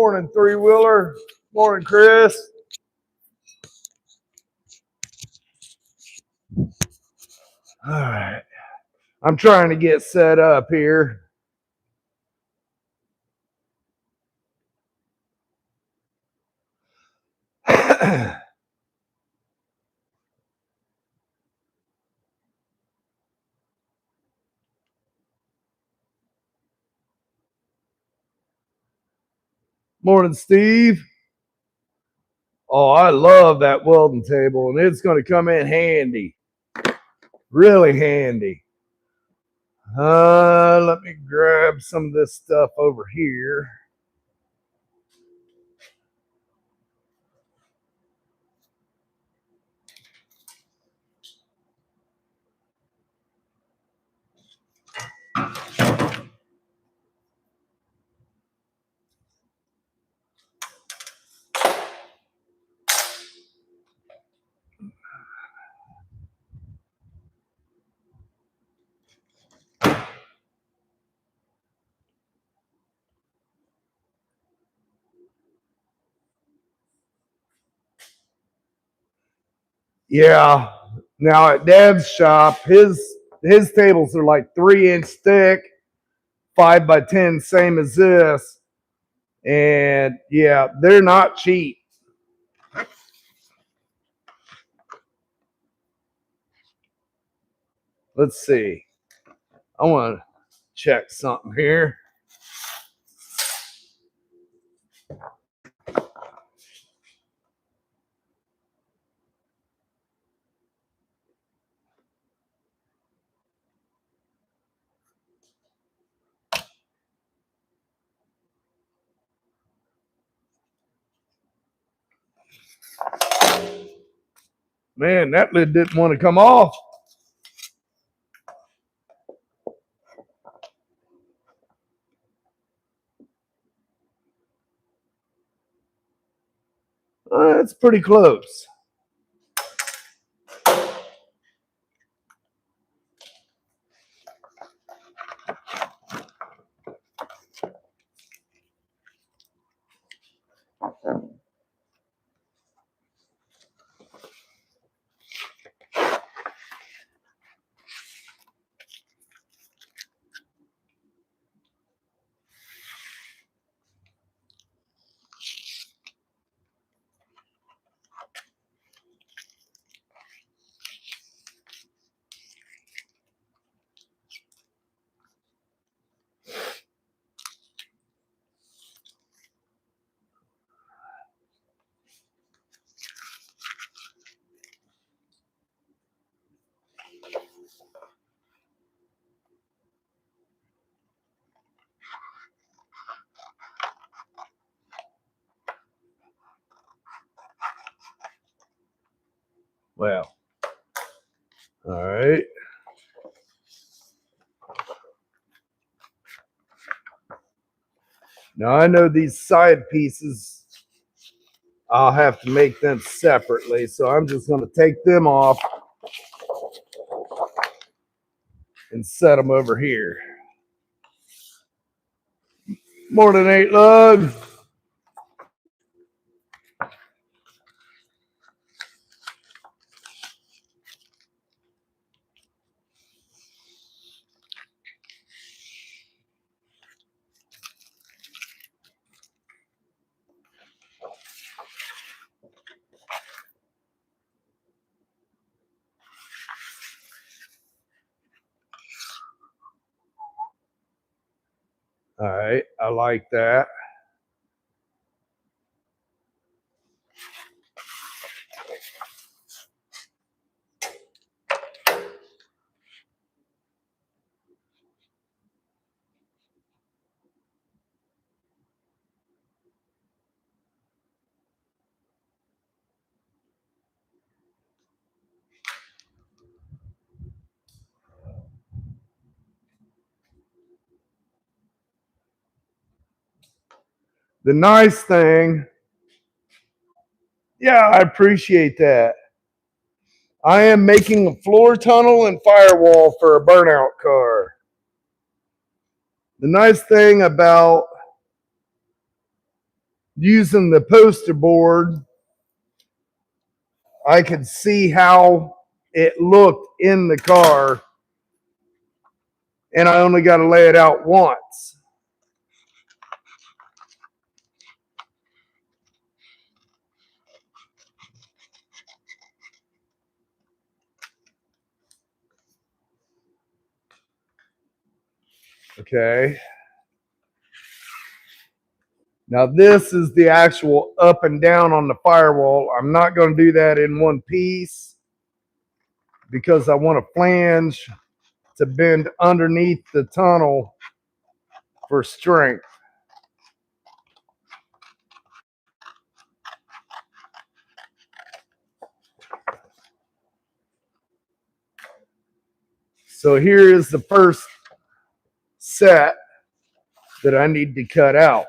Morning, three-wheeler. Morning, Chris. All right. I'm trying to get set up here. Morning, Steve. Oh, I love that welding table, and it's going to come in handy. Really handy. Let me grab some of this stuff over here. Yeah. Now at Dad's shop, his tables are like 3-inch thick, 5x10, same as this. And yeah, they're not cheap. Let's see. I want to check something here. Man, that lid didn't want to come off. That's pretty close. Well, all right. Now I know these side pieces, I'll have to make them separately. So I'm just going to take them off and set them over here. Morning, 8 Lug. All right, I like that. The nice thing, yeah, I appreciate that. I am making a floor tunnel and firewall for a burnout car. The nice thing about using the poster board, I could see how it looked in the car, and I only got to lay it out once. Okay. Now this is the actual up and down on the firewall. I'm not going to do that in one piece because I want a flange to bend underneath the tunnel for strength. So here is the first set that I need to cut out.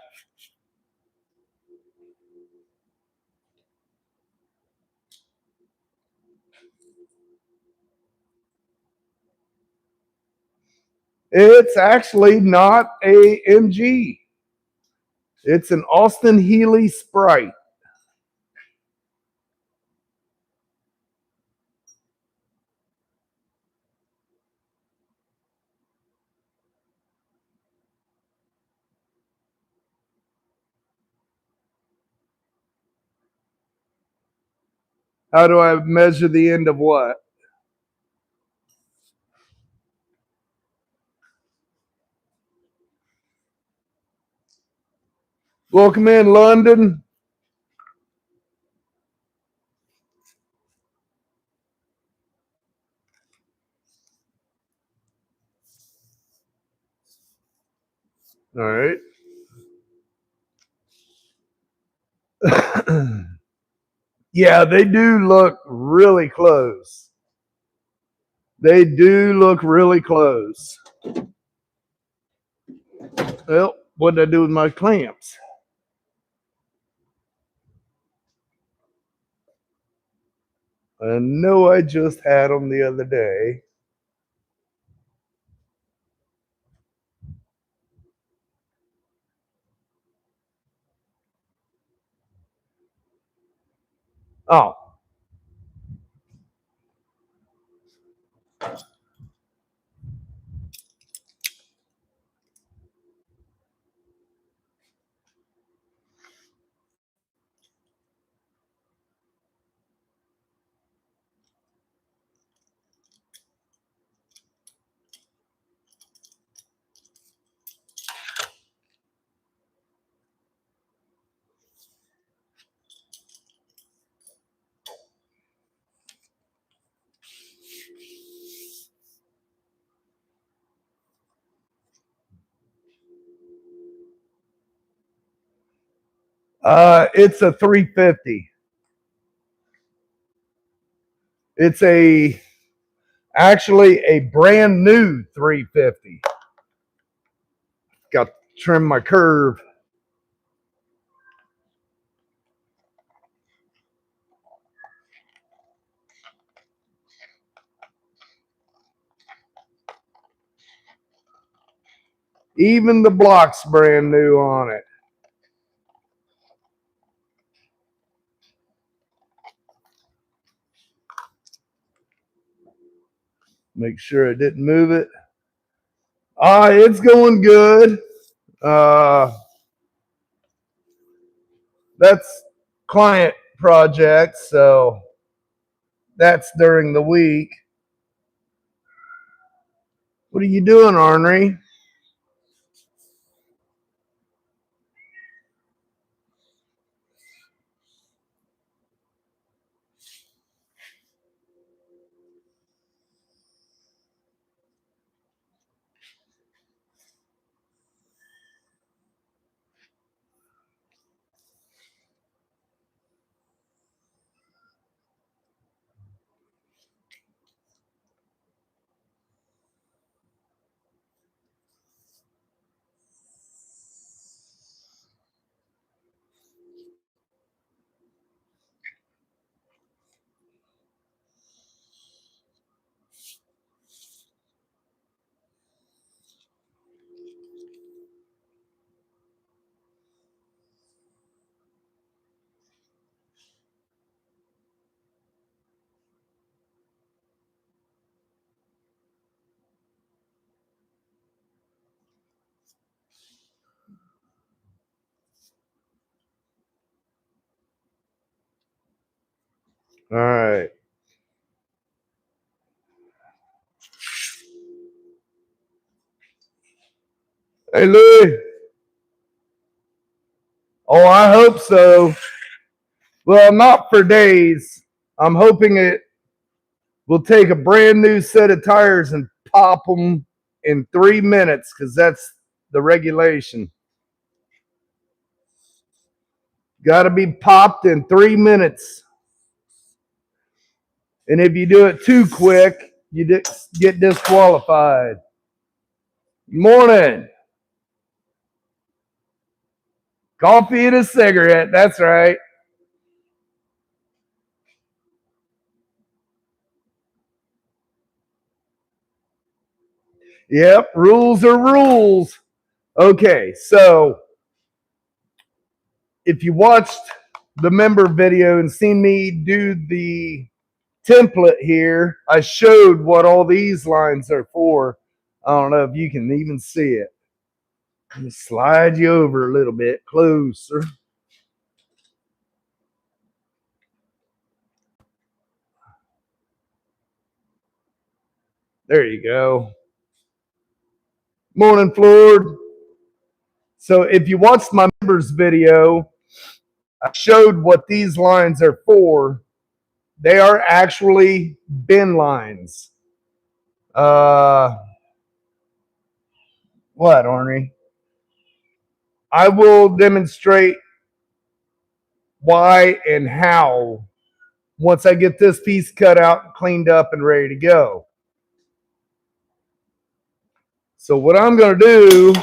It's actually not a MG. It's an Austin Healey Sprite. How do I measure the end of what? Welcome in, London. All right. Yeah, they do look really close. They do look really close. Well, what did I do with my clamps? I know I just had them the other day. Oh. It's a 350. It's actually a brand new 350. Got to trim my curve. Even the block's brand new on it. Make sure I didn't move it. It's going good. That's client projects, so that's during the week. What are you doing, Ornery? All right. Hey, Louie. Oh, I hope so. Well, not for days. I'm hoping it will take a brand new set of tires and pop them in 3 minutes because that's the regulation. Got to be popped in 3 minutes. And if you do it too quick, you get disqualified. Morning. Coffee and a cigarette. That's right. Yep, rules are rules. Okay, so if you watched the member video and seen me do the template here, I showed what all these lines are for. I don't know if you can even see it. Let me slide you over a little bit closer. There you go. Morning, Floyd. So if you watched my members video, I showed what these lines are for. They are actually bin lines. What, Ornery? I will demonstrate why and how once I get this piece cut out, cleaned up, and ready to go. So what I'm going to do,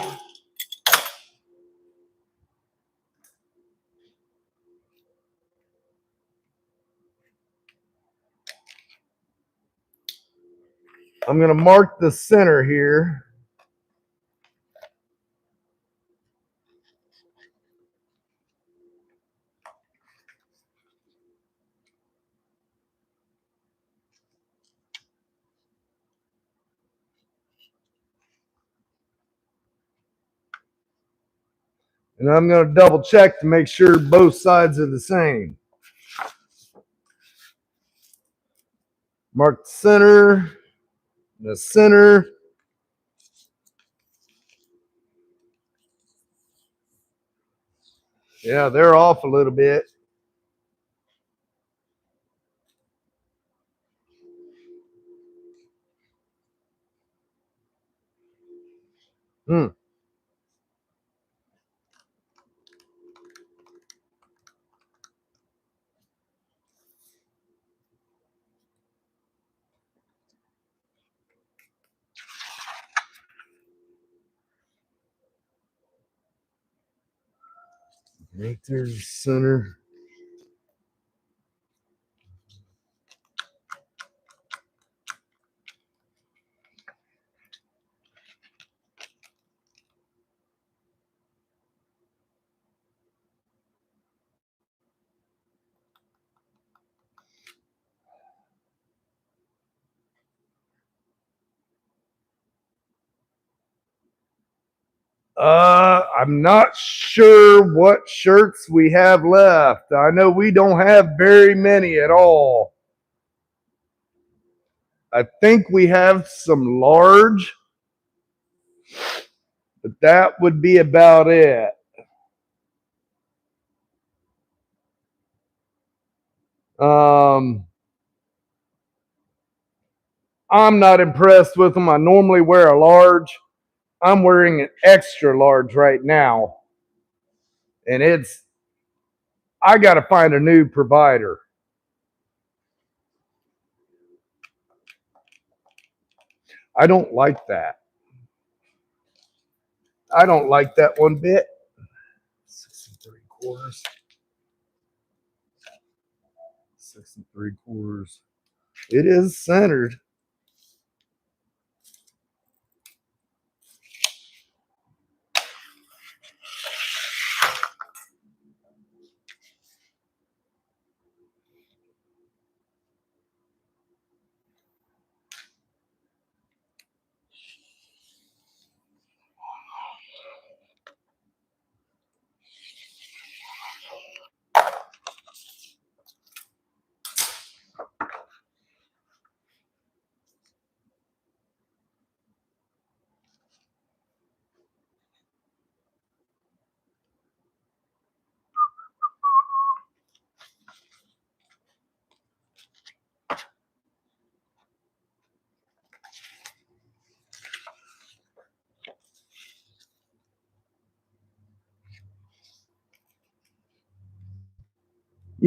I'm going to mark the center here. And I'm going to double check to make sure both sides are the same. Mark the center. Yeah, they're off a little bit. Hmm. Right there's the center. I'm not sure what shirts we have left. I know we don't have very many at all. I think we have some large, but that would be about it. Um, I'm not impressed with them. I normally wear a large. I'm wearing an extra large right now. And I got to find a new provider. I don't like that. I don't like that one bit. 6 3/4. 6 3/4. It is centered.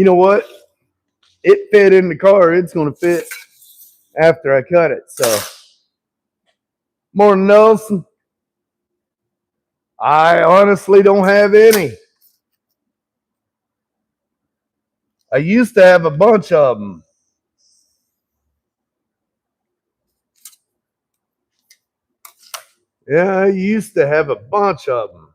you know what? It fit in the car. It's going to fit after I cut it. So, Morning, Nelson. I honestly don't have any. I used to have a bunch of them. Yeah, I used to have a bunch of them.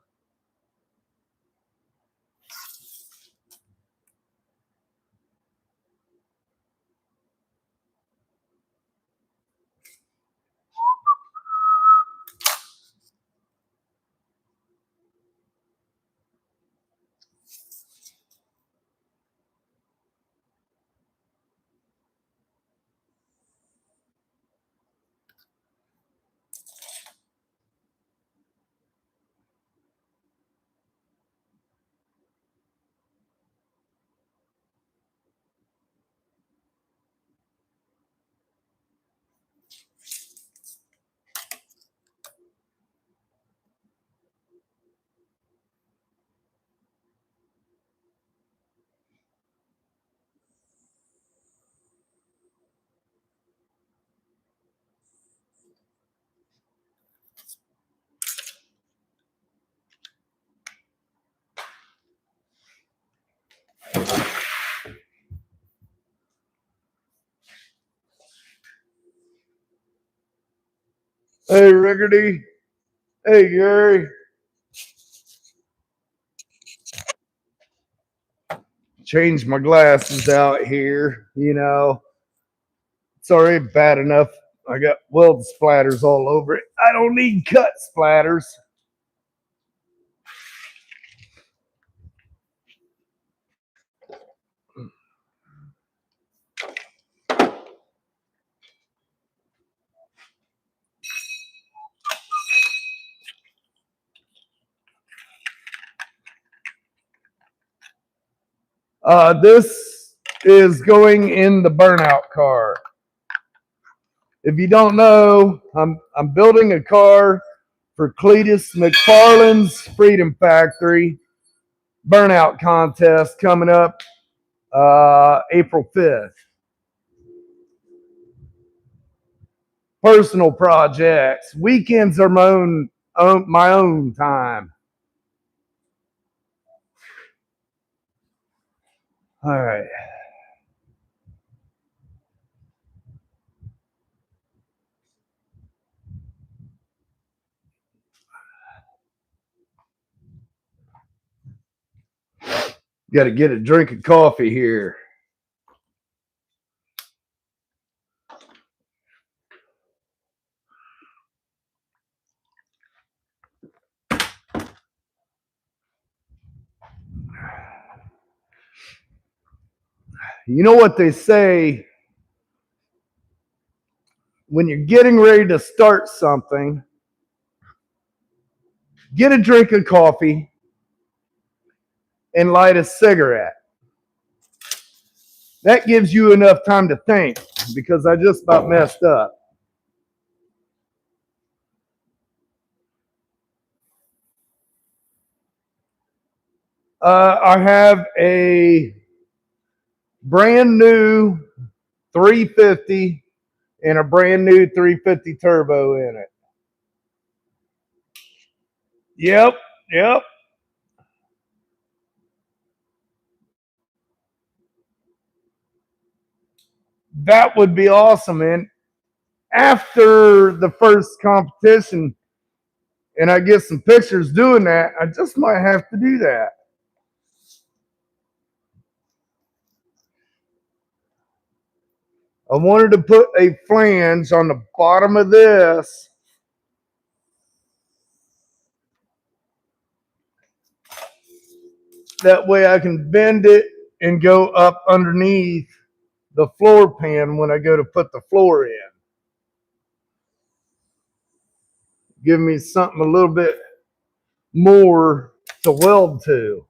Hey, Rickety. Hey, Gary. Change my glasses out here. It's already bad enough. I got weld splatters all over it. I don't need cut splatters. This is going in the burnout car. If you don't know, I'm building a car for Cletus McFarland's Freedom Factory burnout contest coming up April 5th. Personal projects. Weekends are my own time. All right. Got to get a drink of coffee here. You know what they say when you're getting ready to start something? Get a drink of coffee and light a cigarette. That gives you enough time to think because I just about messed up. I have a brand new 350 and a brand new 350 turbo in it. Yep. That would be awesome. And after the first competition, and I get some pictures doing that, I just might have to do that. I wanted to put a flange on the bottom of this. That way I can bend it and go up underneath the floor pan when I go to put the floor in. Give me something a little bit more to weld to.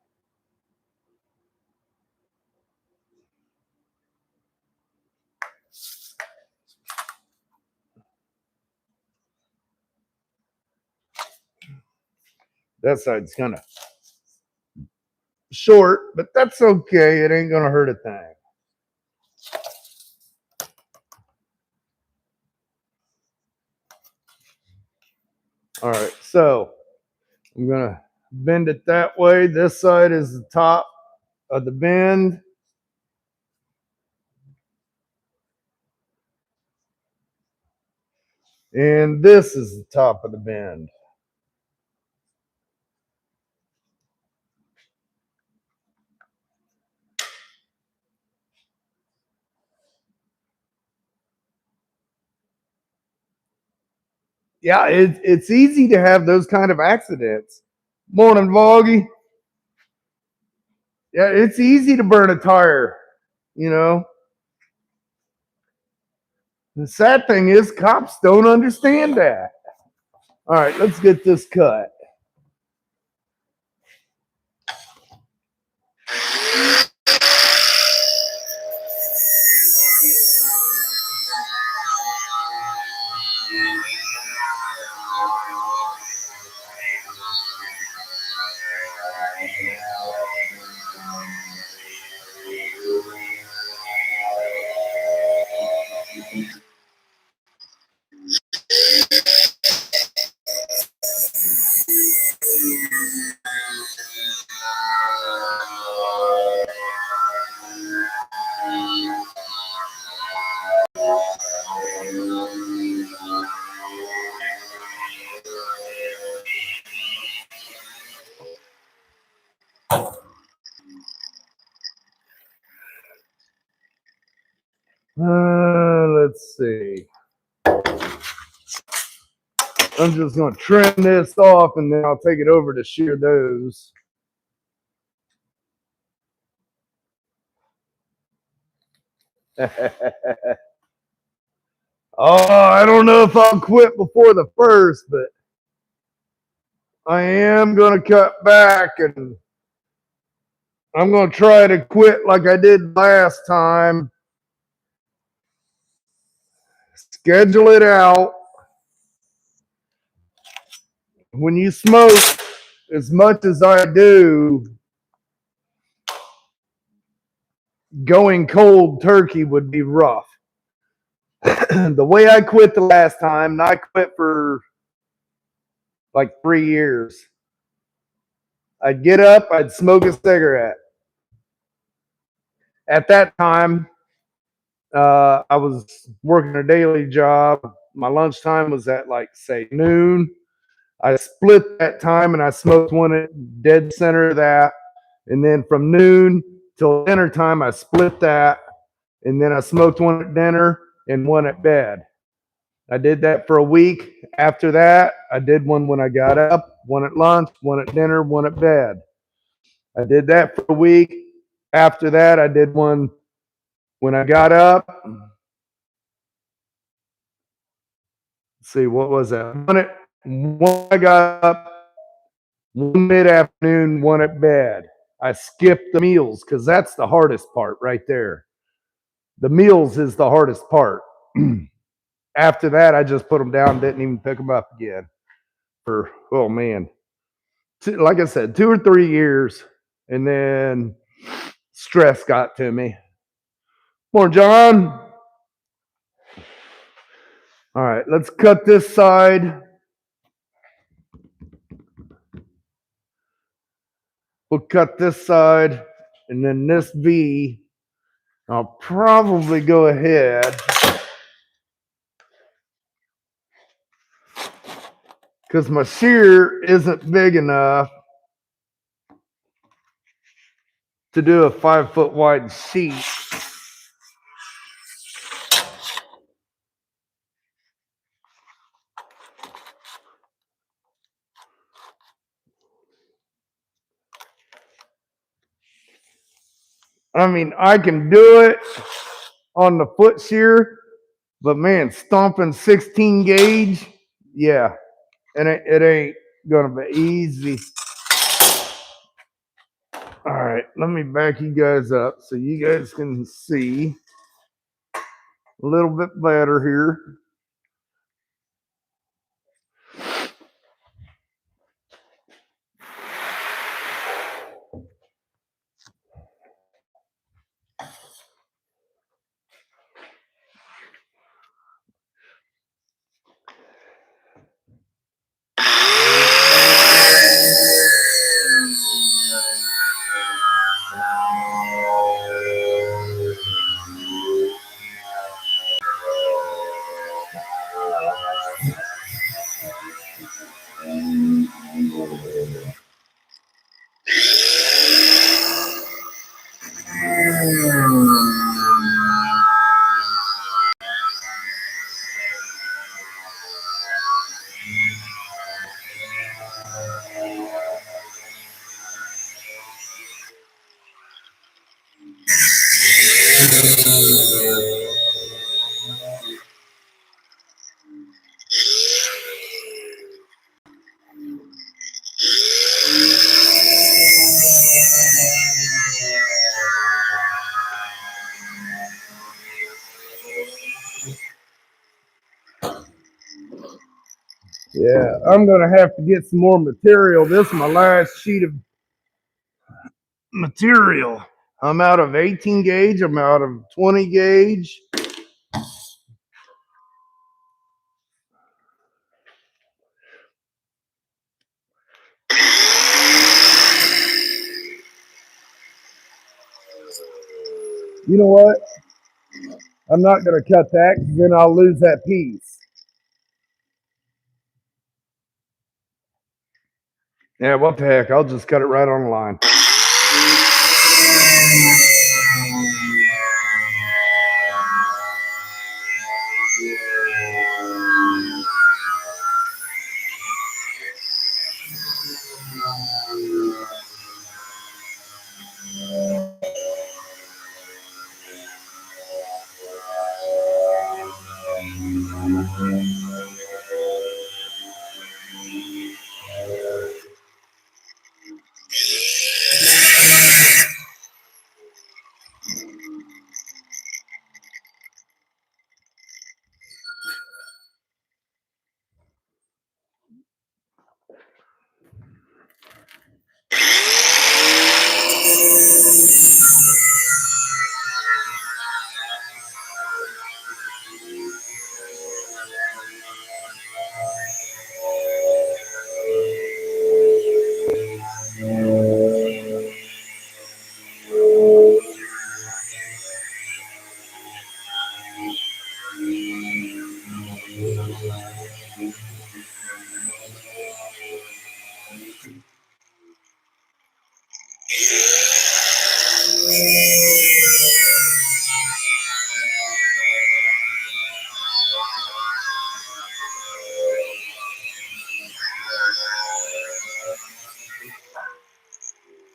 That side's kind of short, but that's okay. It ain't gonna hurt a thing. All right, so I'm gonna bend it that way. This side is the top of the bend. And this is the top of the bend. Yeah, it's easy to have those kind of accidents. Morning, Voggy. Yeah, it's easy to burn a tire, you know. The sad thing is cops don't understand that. All right, let's get this cut. Let's see. I'm just going to trim this off and then I'll take it over to shear those. Oh, I don't know if I'll quit before the first, but I am going to cut back and I'm going to try to quit like I did last time. Schedule it out. When you smoke as much as I do, going cold turkey would be rough. The way I quit the last time, and I quit for like 3 years, I'd get up, I'd smoke a cigarette. At that time, I was working a daily job. My lunchtime was at like, say, noon. I split that time and I smoked one at dead center of that. And then from noon till dinner time, I split that. And then I smoked one at dinner and one at bed. I did that for a week. After that, I did one when I got up, one at lunch, one at dinner, one at bed. I did that for a week. After that, I did one when I got up. Let's see, what was that? One I got up, one mid-afternoon, one at bed. I skipped the meals because that's the hardest part right there. The meals is the hardest part. After that, I just put them down, didn't even pick them up again. For, oh man, like I said, 2 or 3 years, and then stress got to me. Morning, John. All right, let's cut this side. We'll cut this side, and then this V, I'll probably go ahead because my shear isn't big enough to do a 5-foot wide sheet. I mean, I can do it on the foot shear, but man, stomping 16 gauge, yeah, it ain't gonna be easy. All right, let me back you guys up so you guys can see a little bit better here. Yeah, I'm gonna have to get some more material. This is my last sheet of material. I'm out of 18 gauge. I'm out of 20 gauge. You know what? I'm not gonna cut that because then I'll lose that piece. Yeah, what the heck? I'll just cut it right on the line.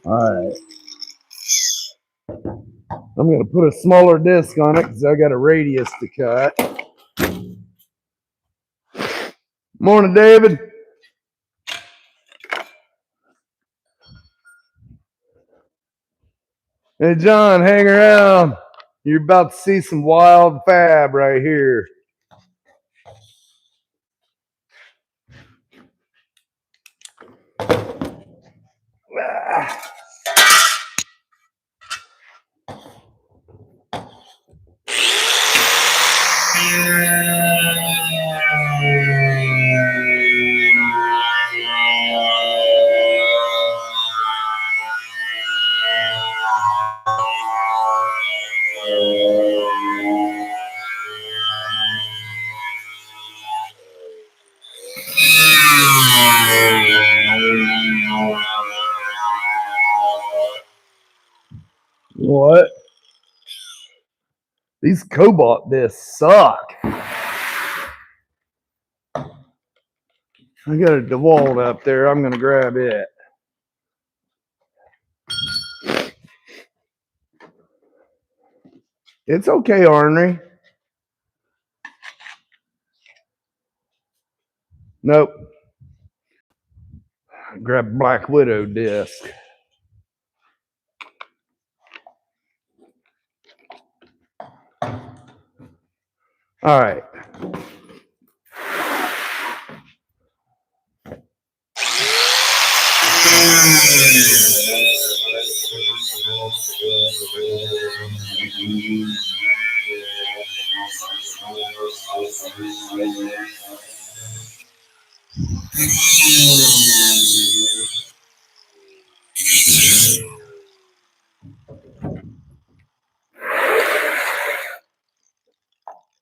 All right. I'm going to put a smaller disc on it because I got a radius to cut. Morning, David. Hey, John, hang around. You're about to see some wild fab right here. What? These cobalt discs suck. I got a DeWalt up there. I'm going to grab it. It's okay, ornery. Nope. Grab Black Widow disc. All right.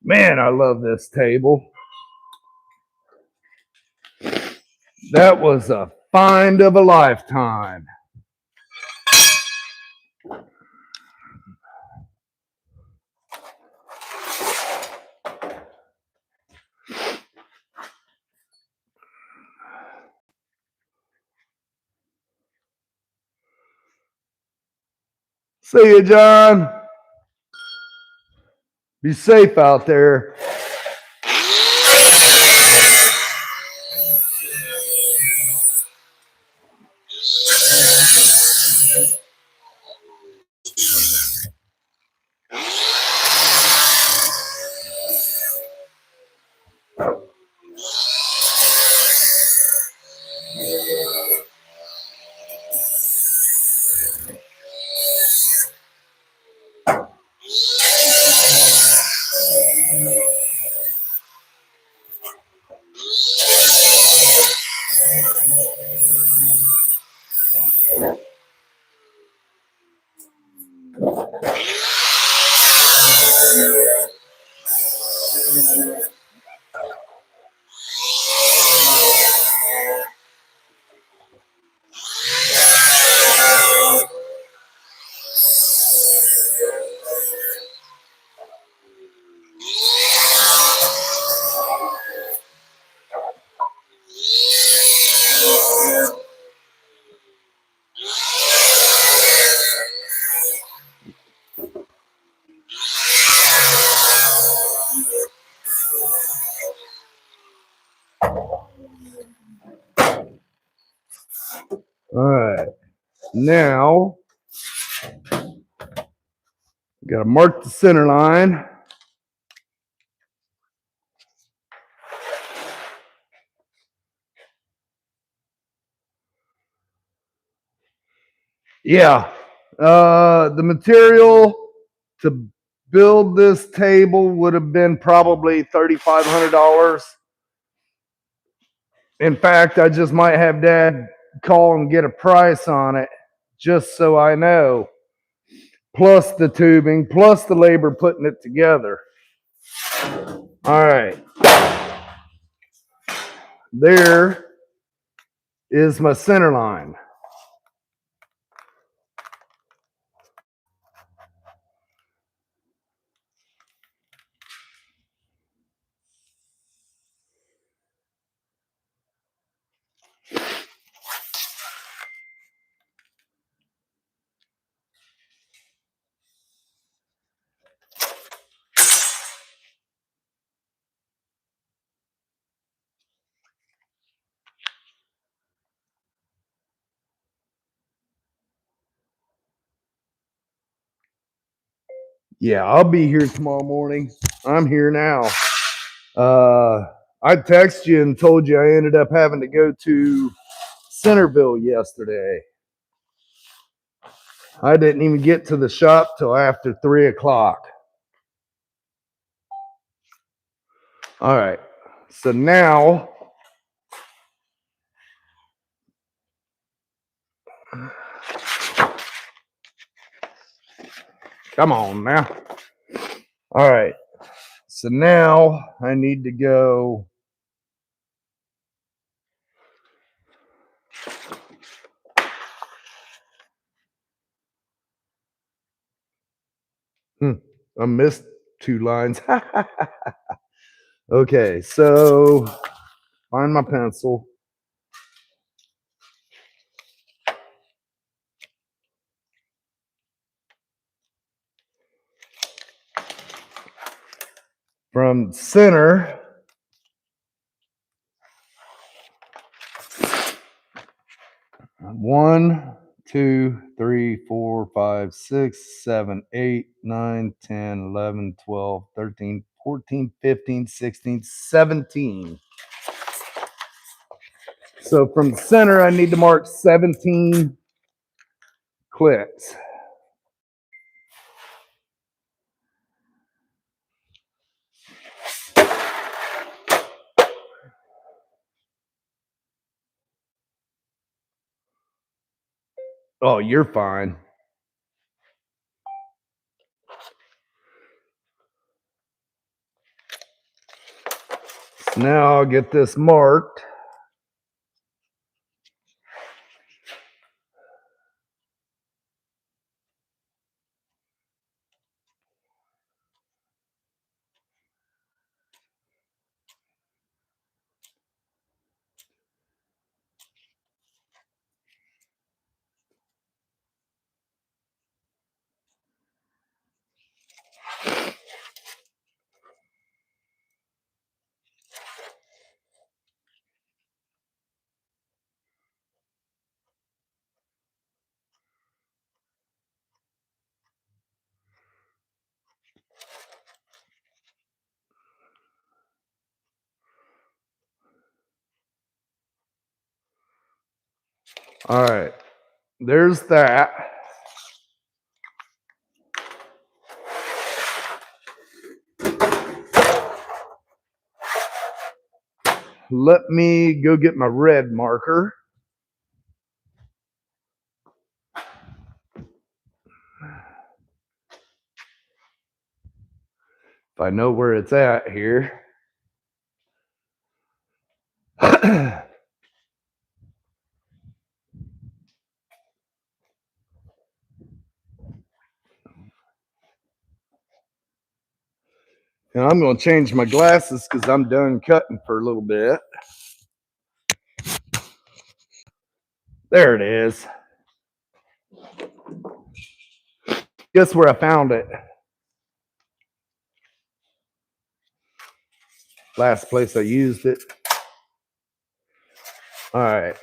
Man, I love this table. That was a find of a lifetime. See you, John. Be safe out there. All right. Now, got to mark the center line. Yeah. The material to build this table would have been probably $3,500. In fact, I just might have Dad call and get a price on it just so I know. Plus the tubing, plus the labor putting it together. All right. There is my center line. Yeah, I'll be here tomorrow morning. I'm here now. I texted you and told you I ended up having to go to Centerville yesterday. I didn't even get to the shop till after 3 o'clock. All right. So now, come on now. All right. So now I need to go. I missed 2 lines. Okay, so find my pencil. From center, one, 2, 3, 4, 5, 6, 7, 8, 9, 10, 11, 12, 13, 14, 15, 16, 17. So from center, I need to mark 17 clicks. Oh, you're fine. So now I'll get this marked. All right, there's that. Let me go get my red marker. If I know where it's at here. Now I'm going to change my glasses because I'm done cutting for a little bit. There it is. Guess where I found it? Last place I used it. All right.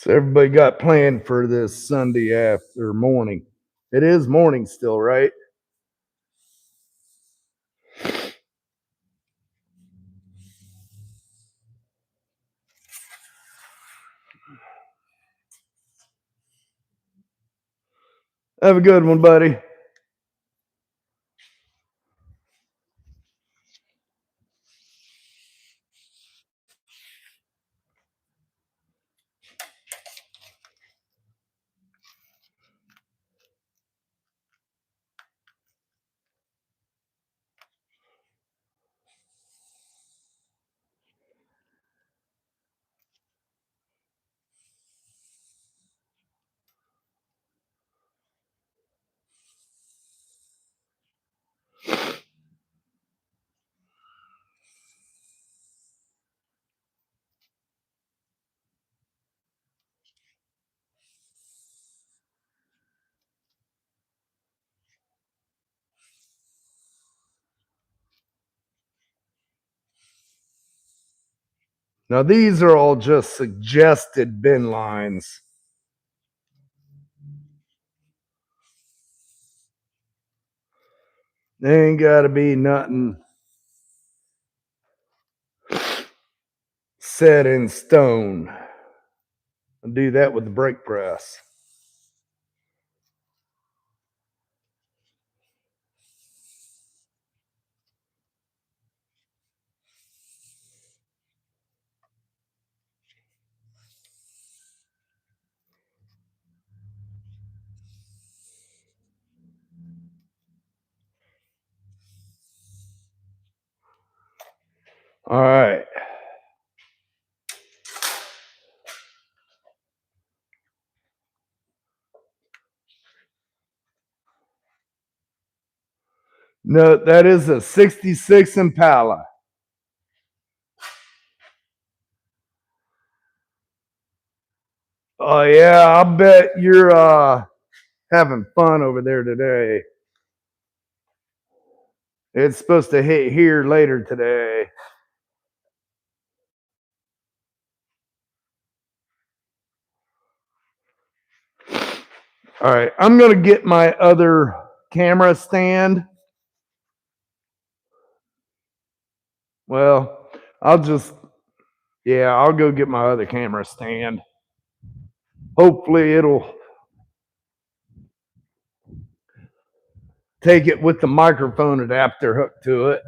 So everybody got planned for this Sunday after morning. It is morning still, right? Have a good one, buddy. Now these are all just suggested bin lines. They ain't got to be nothing set in stone. I'll do that with the brake press. All right. No, that is a 66 Impala. Oh yeah, I bet you're having fun over there today. It's supposed to hit here later today. All right, I'm going to get my other camera stand. Well, I'll go get my other camera stand. Hopefully it'll take it with the microphone adapter hooked to it.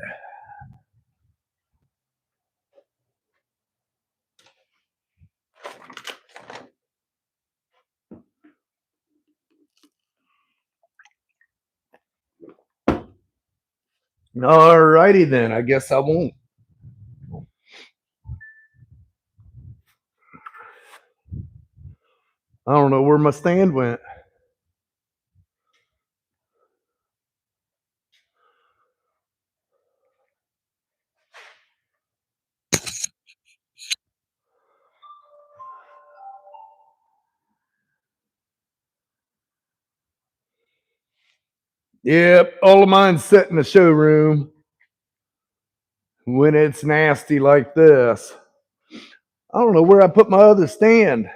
Alrighty then. I guess I won't. I don't know where my stand went. Yep, all of mine's set in the showroom when it's nasty like this. I don't know where I put my other stand.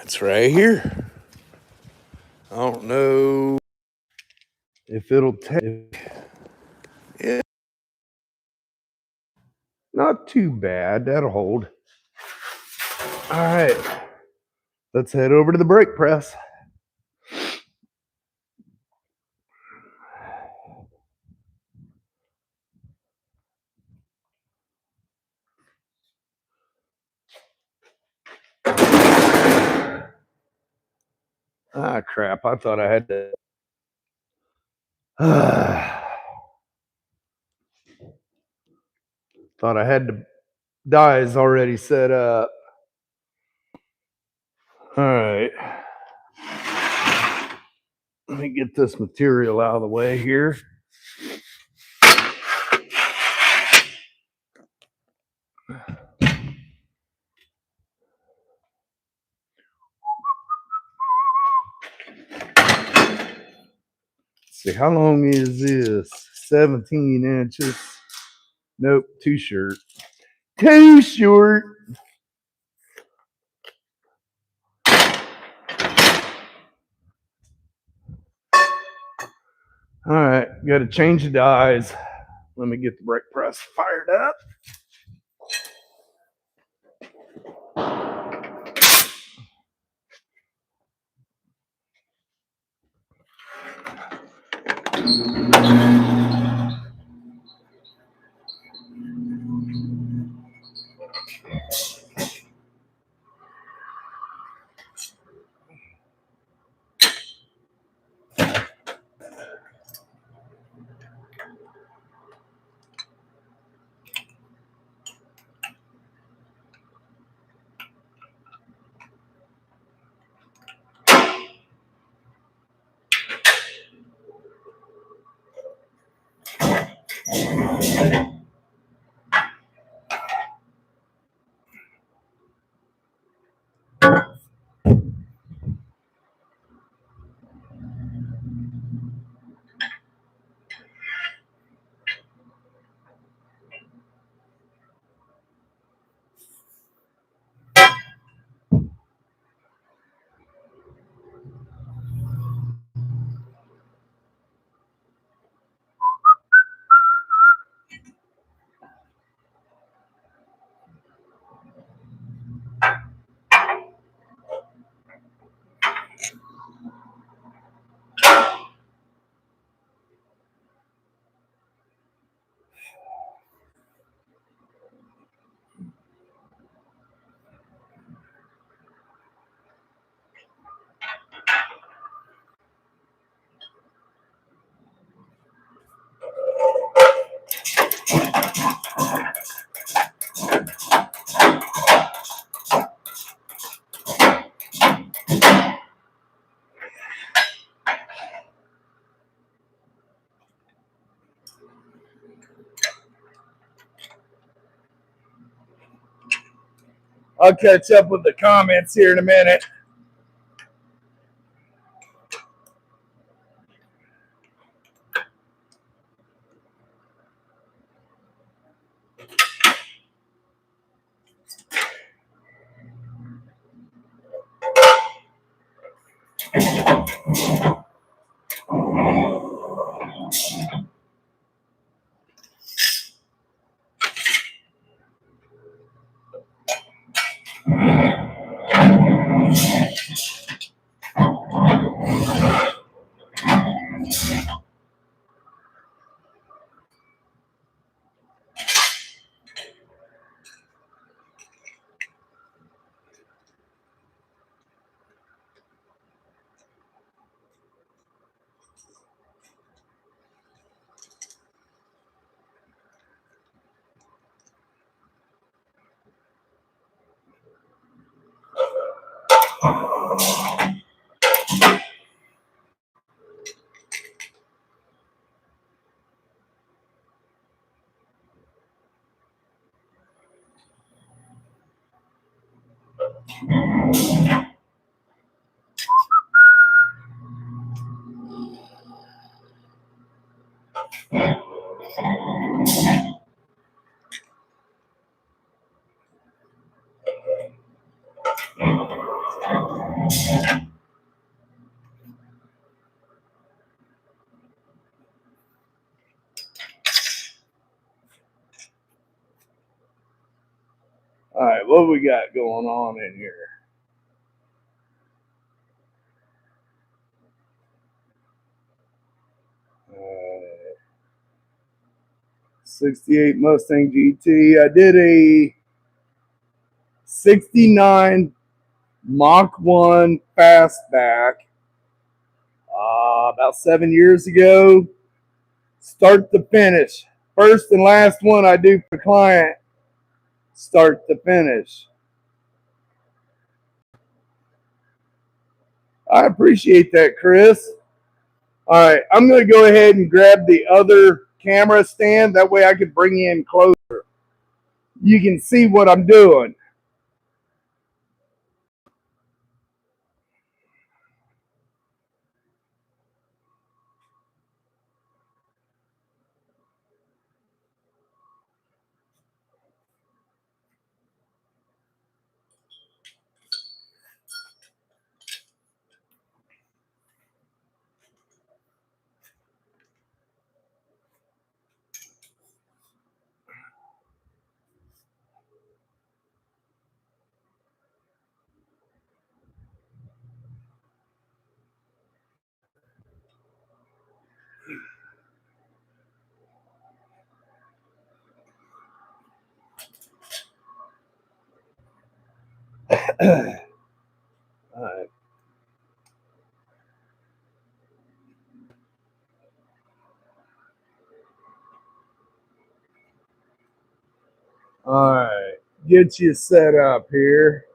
It's right here. I don't know if it'll take. Yeah, not too bad. That'll hold. All right, let's head over to the brake press. Ah, crap. I thought I had to. Thought I had the dies already set up. All right. Let me get this material out of the way here. See, how long is this? 17 inches. Nope, too short. Too short. All right, got to change the dies. Let me get the brake press fired up. I'll catch up with the comments here in a minute. All right, what we got going on in here? 68 Mustang GT. I did a 69 Mach 1 fastback about 7 years ago. Start to finish. First and last one I do for client, start to finish. I appreciate that, Chris. All right, I'm going to go ahead and grab the other camera stand. That way I can bring you in closer. You can see what I'm doing. All right. All right. Get you set up here.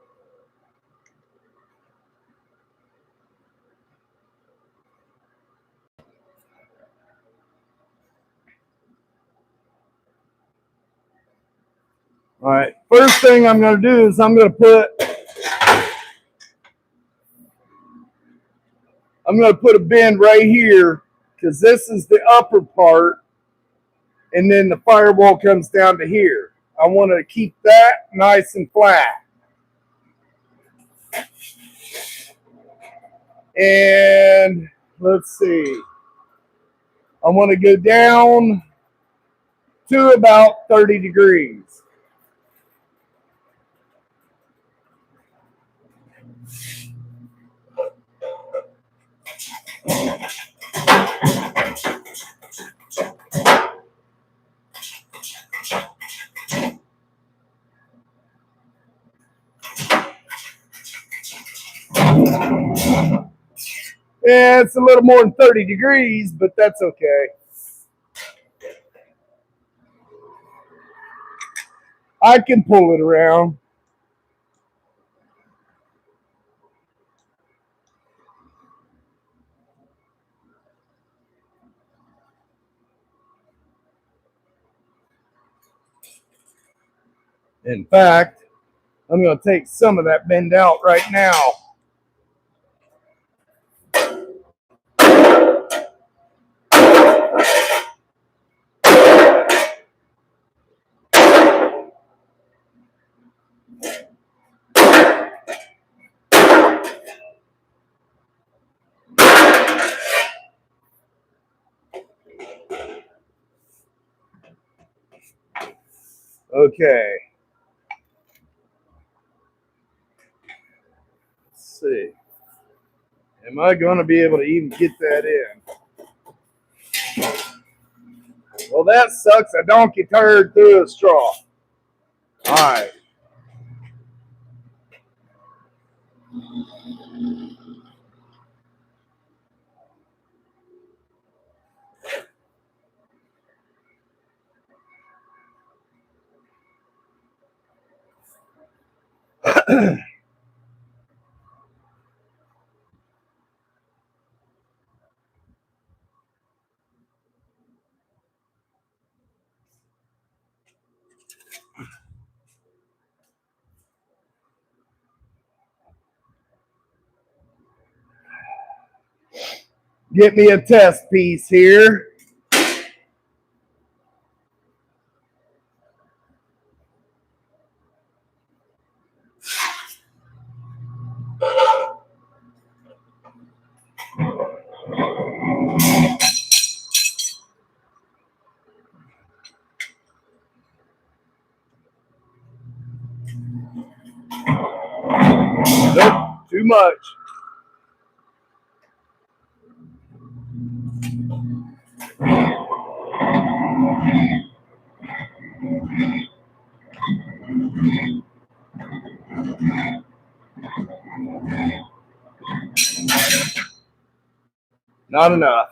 All right. First thing I'm going to do is I'm going to put a bend right here because this is the upper part, and then the firewall comes down to here. I want to keep that nice and flat. And let's see. I want to go down to about 30 degrees. Yeah, it's a little more than 30 degrees, but that's okay. I can pull it around. In fact, I'm going to take some of that bend out right now. Okay. Let's see. Am I going to be able to even get that in? Well, that sucks. A donkey turd through a straw. All right. get me a test piece here. Nope, too much. Not enough.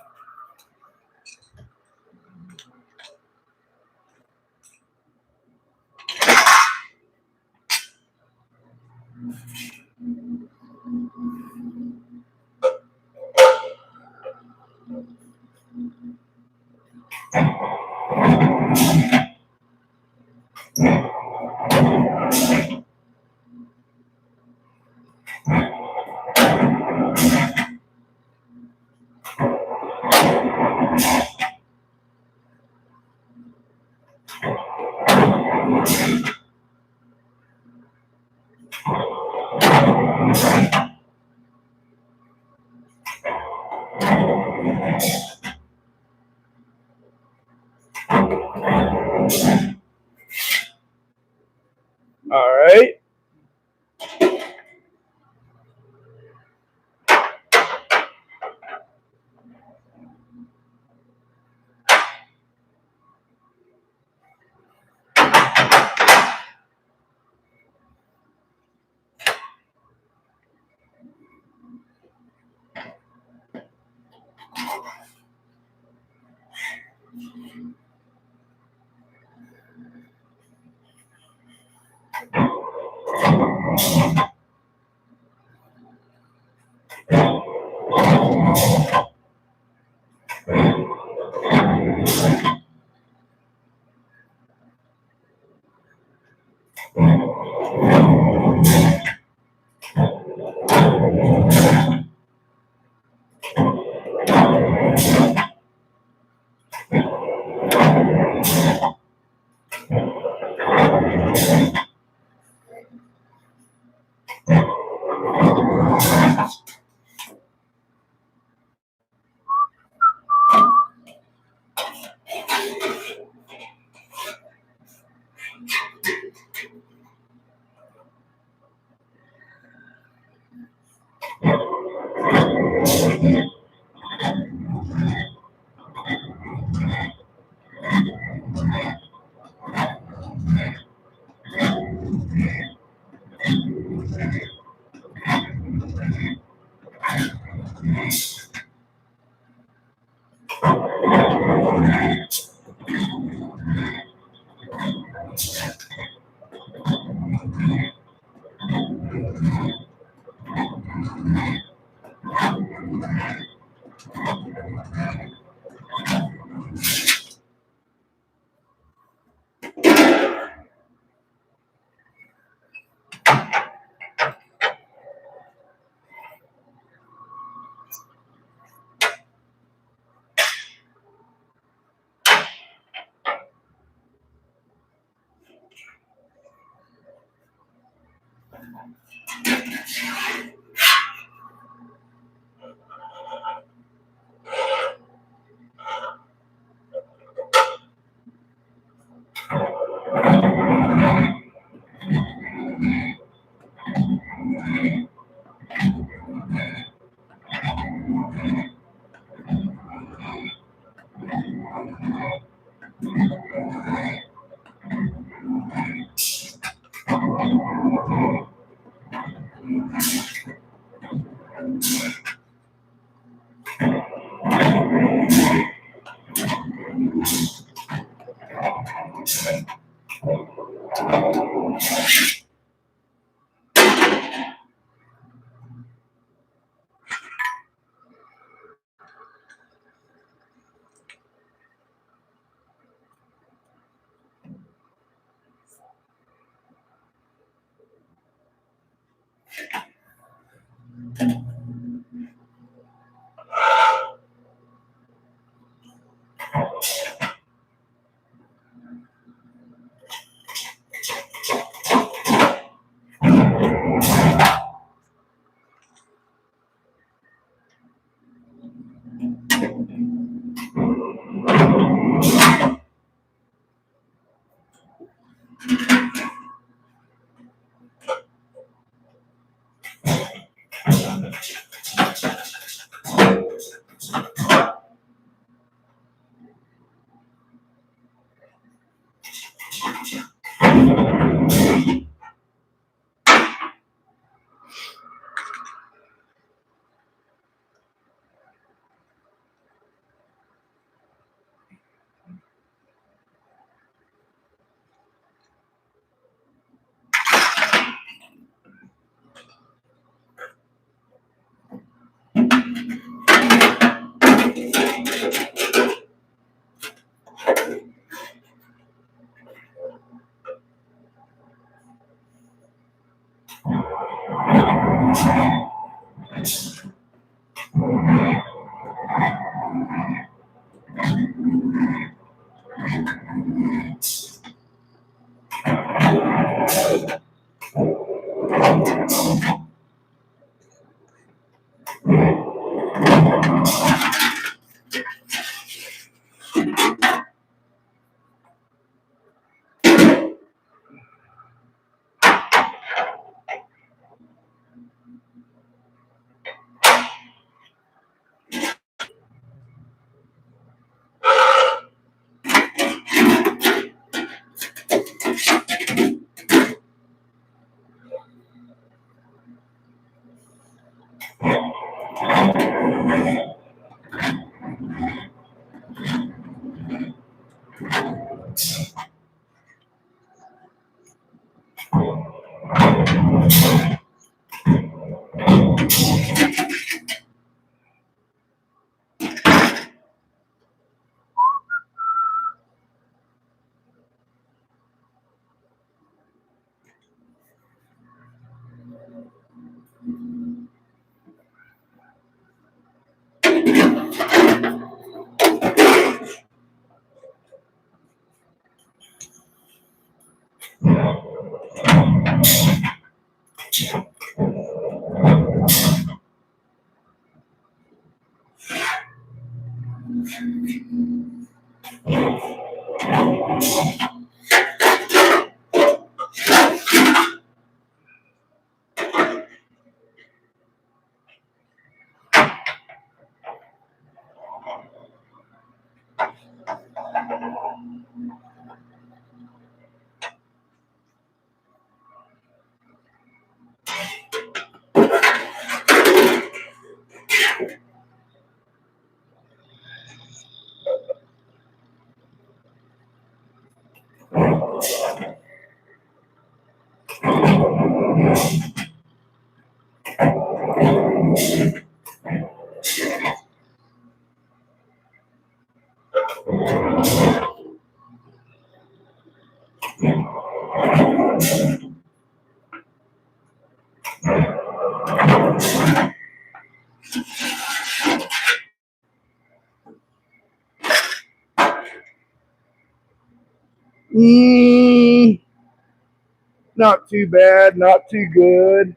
All right. Not too bad, not too good.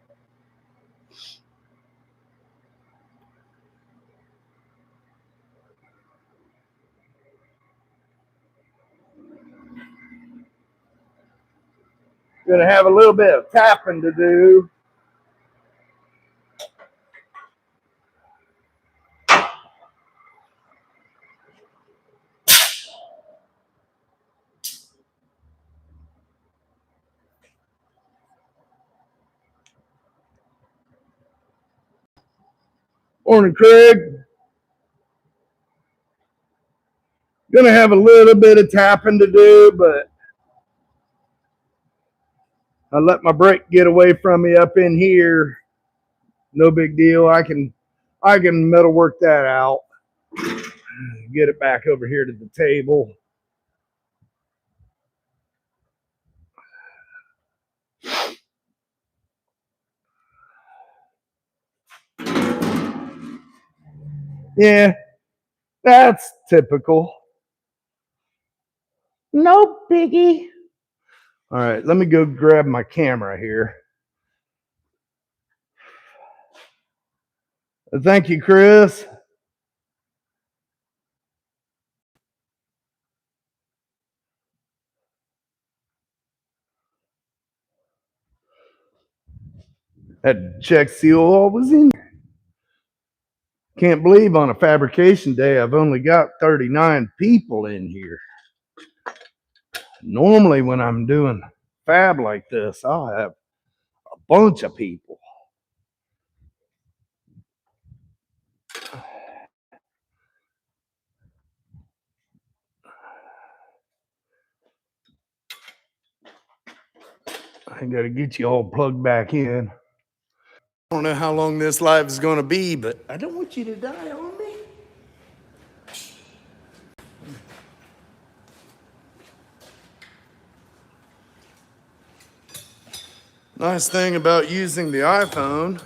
Gonna have a little bit of tapping to do. Morning, Craig. Gonna have a little bit of tapping to do, but I let my brake get away from me up in here. No big deal. I can metal work that out. Get it back over here to the table. Yeah, that's typical. No biggie. All right, let me go grab my camera here. Thank you, Chris. Had to check see what was in. Can't believe on a fabrication day I've only got 39 people in here. Normally when I'm doing fab like this, I'll have a bunch of people. I gotta get you all plugged back in. I don't know how long this live is gonna be, but I don't want you to die on me. Nice thing about using the iPhone,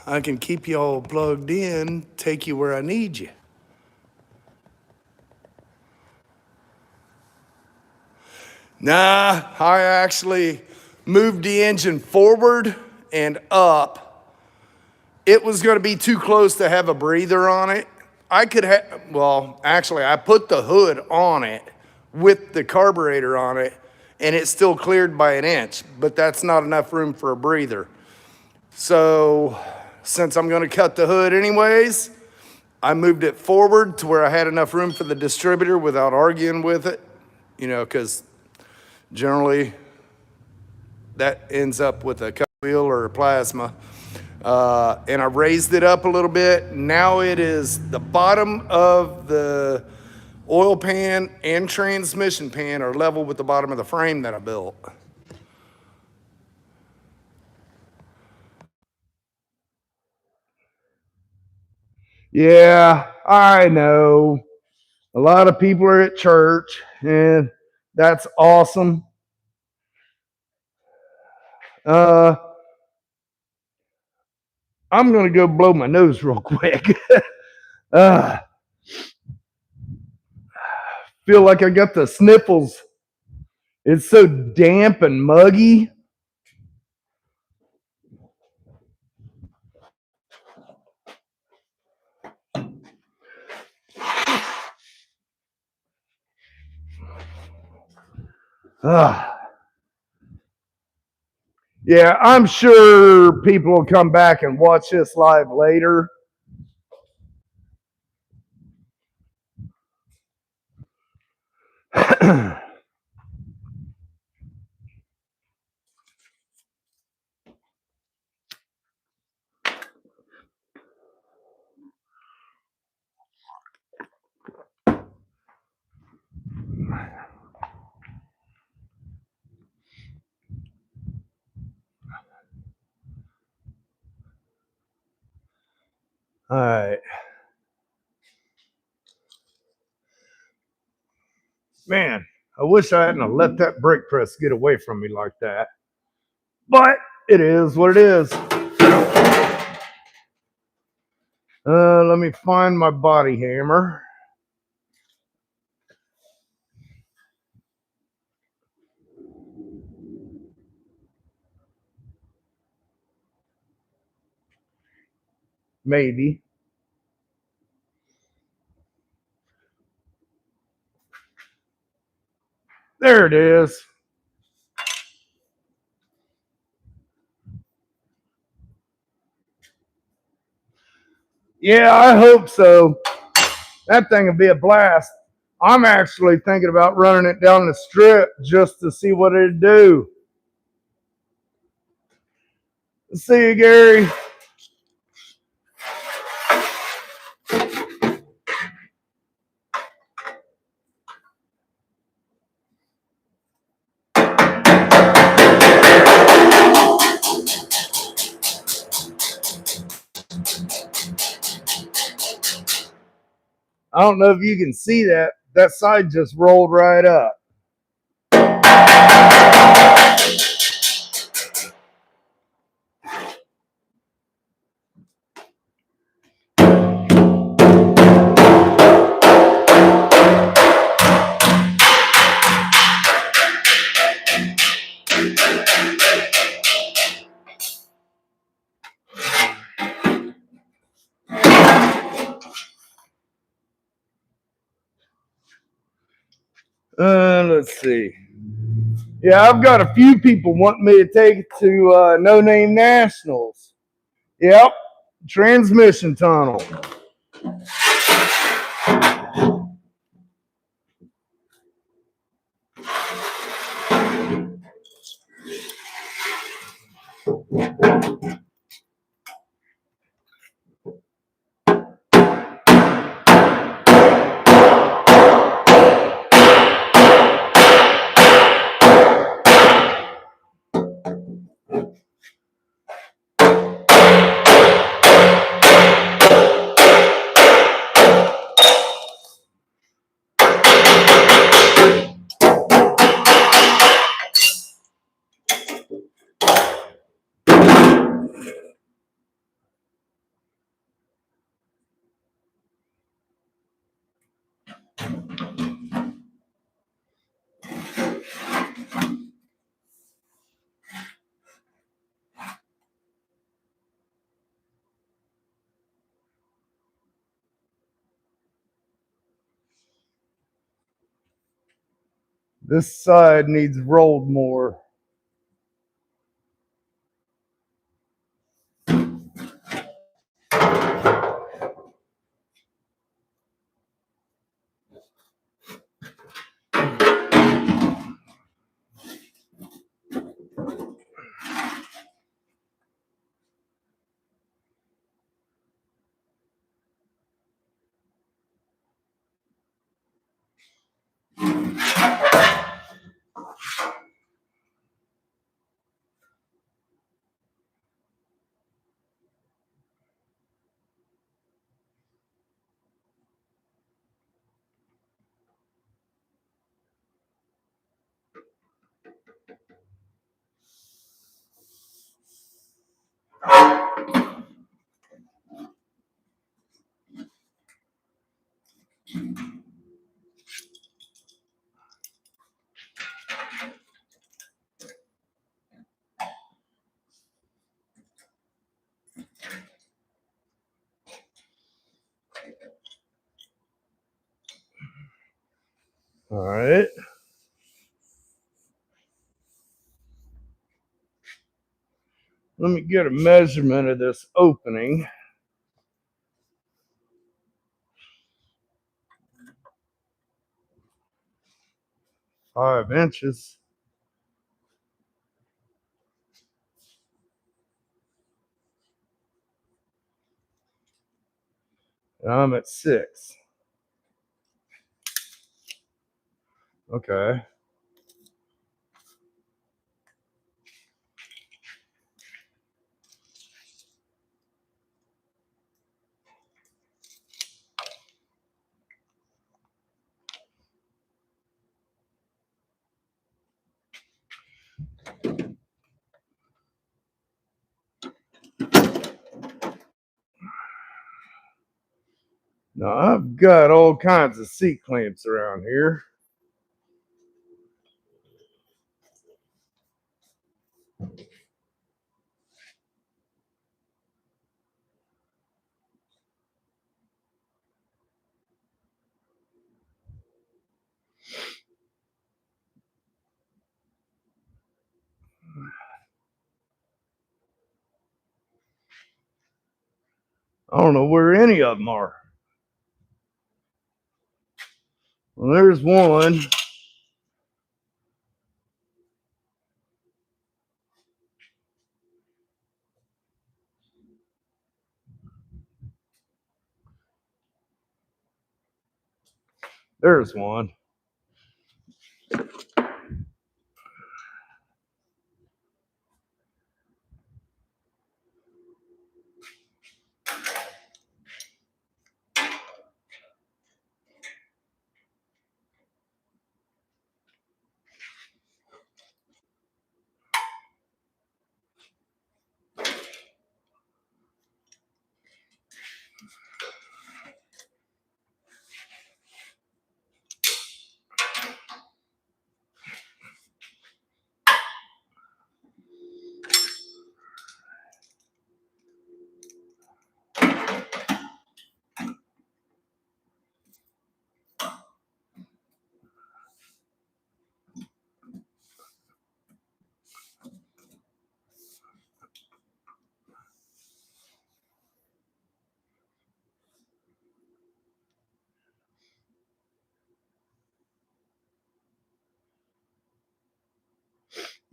I can keep you all plugged in, take you where I need you. Nah, I actually moved the engine forward and up. It was going to be too close to have a breather on it. I could have, well, actually, I put the hood on it with the carburetor on it, and it still cleared by an inch, but that's not enough room for a breather. So, since I'm going to cut the hood anyways, I moved it forward to where I had enough room for the distributor without arguing with it, you know, because generally that ends up with a cut wheel or a plasma. And I raised it up a little bit. Now it is the bottom of the oil pan and transmission pan are level with the bottom of the frame that I built. Yeah, I know. A lot of people are at church, and that's awesome. I'm gonna go blow my nose real quick. uh, feel like I got the sniffles. It's so damp and muggy. Yeah, I'm sure people will come back and watch this live later. All right. Man, I wish I hadn't let that brake press get away from me like that. But it is what it is. Let me find my body hammer. Maybe. There it is. Yeah, I hope so. That thing would be a blast. I'm actually thinking about running it down the strip just to see what it'd do. See you, Gary. I don't know if you can see that. That side just rolled right up. Let's see. Yeah, I've got a few people wanting me to take it to No Name Nationals. Yep, transmission tunnel. This side needs rolled more. All right. Let me get a measurement of this opening. Five inches. I'm at 6. Okay. Now I've got all kinds of seat clamps around here. I don't know where any of them are. Well, there's one. There's one.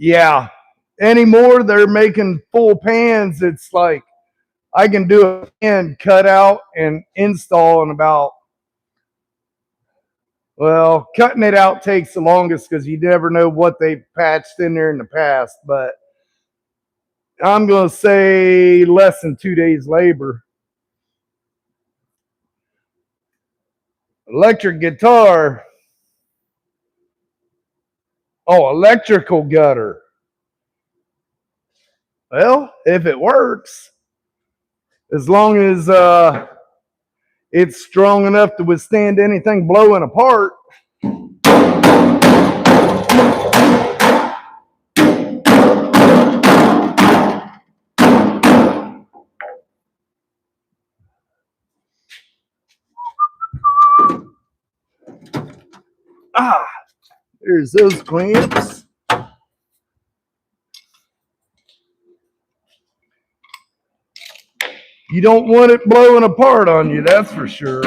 Yeah. Anymore, they're making full pans. It's like I can do a pan cut out and install in about, well, cutting it out takes the longest because you never know what they patched in there in the past. But I'm going to say less than 2 days labor. Electric guitar. Oh, electrical gutter. Well, if it works, as long as it's strong enough to withstand anything blowing apart. Ah, There's those clamps. You don't want it blowing apart on you, that's for sure.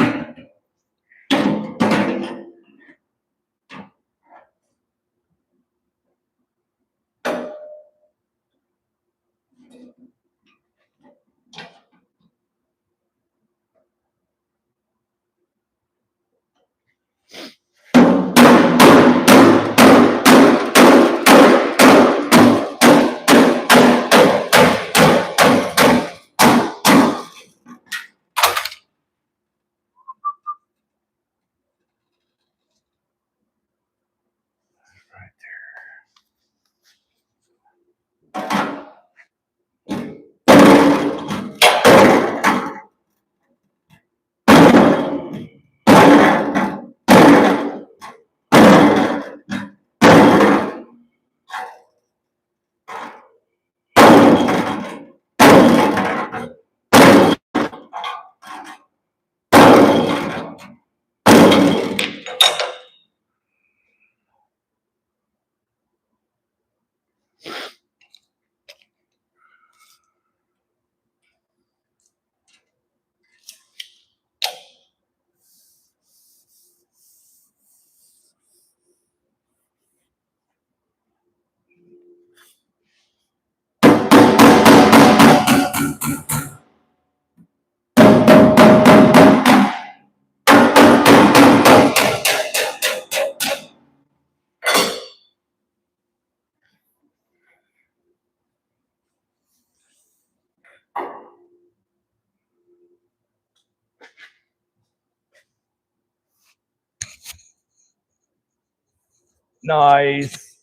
Nice.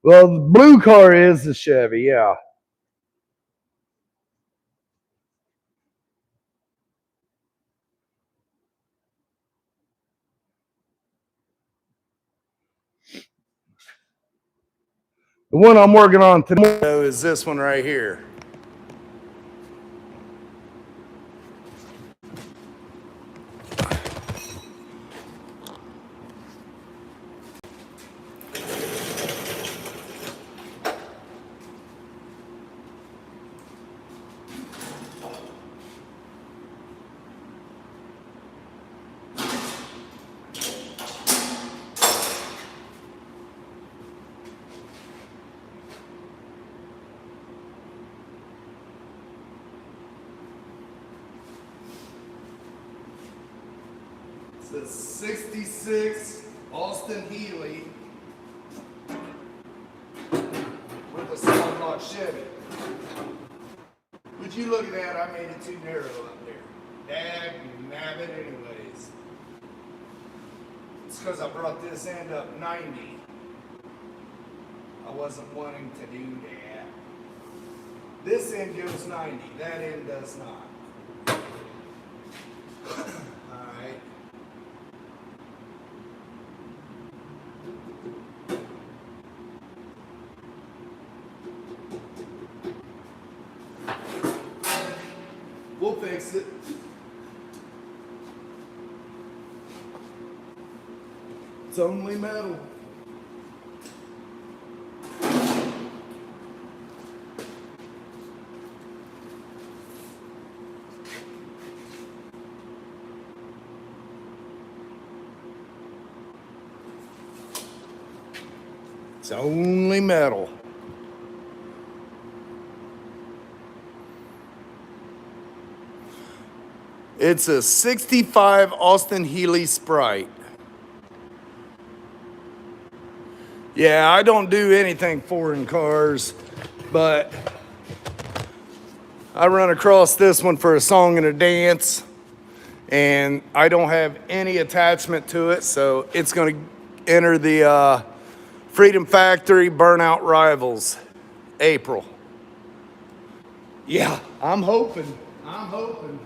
Well, the blue car is the Chevy, yeah. The one I'm working on today is this one right here. It's a 66 Austin Healey with a small block Chevy. Would you look at that? I made it too narrow up there. Dag nabbit anyways. It's because I brought this end up 90. I wasn't wanting to do that. This end goes 90. That end does not. Alright. We'll fix it. It's only metal. It's only metal. It's a 65 Austin Healey Sprite. Yeah, I don't do anything foreign cars, but I run across this one for a song and a dance, and I don't have any attachment to it, so it's going to enter the Freedom Factory Burnout Rivals, April. Yeah, I'm hoping. I'm hoping.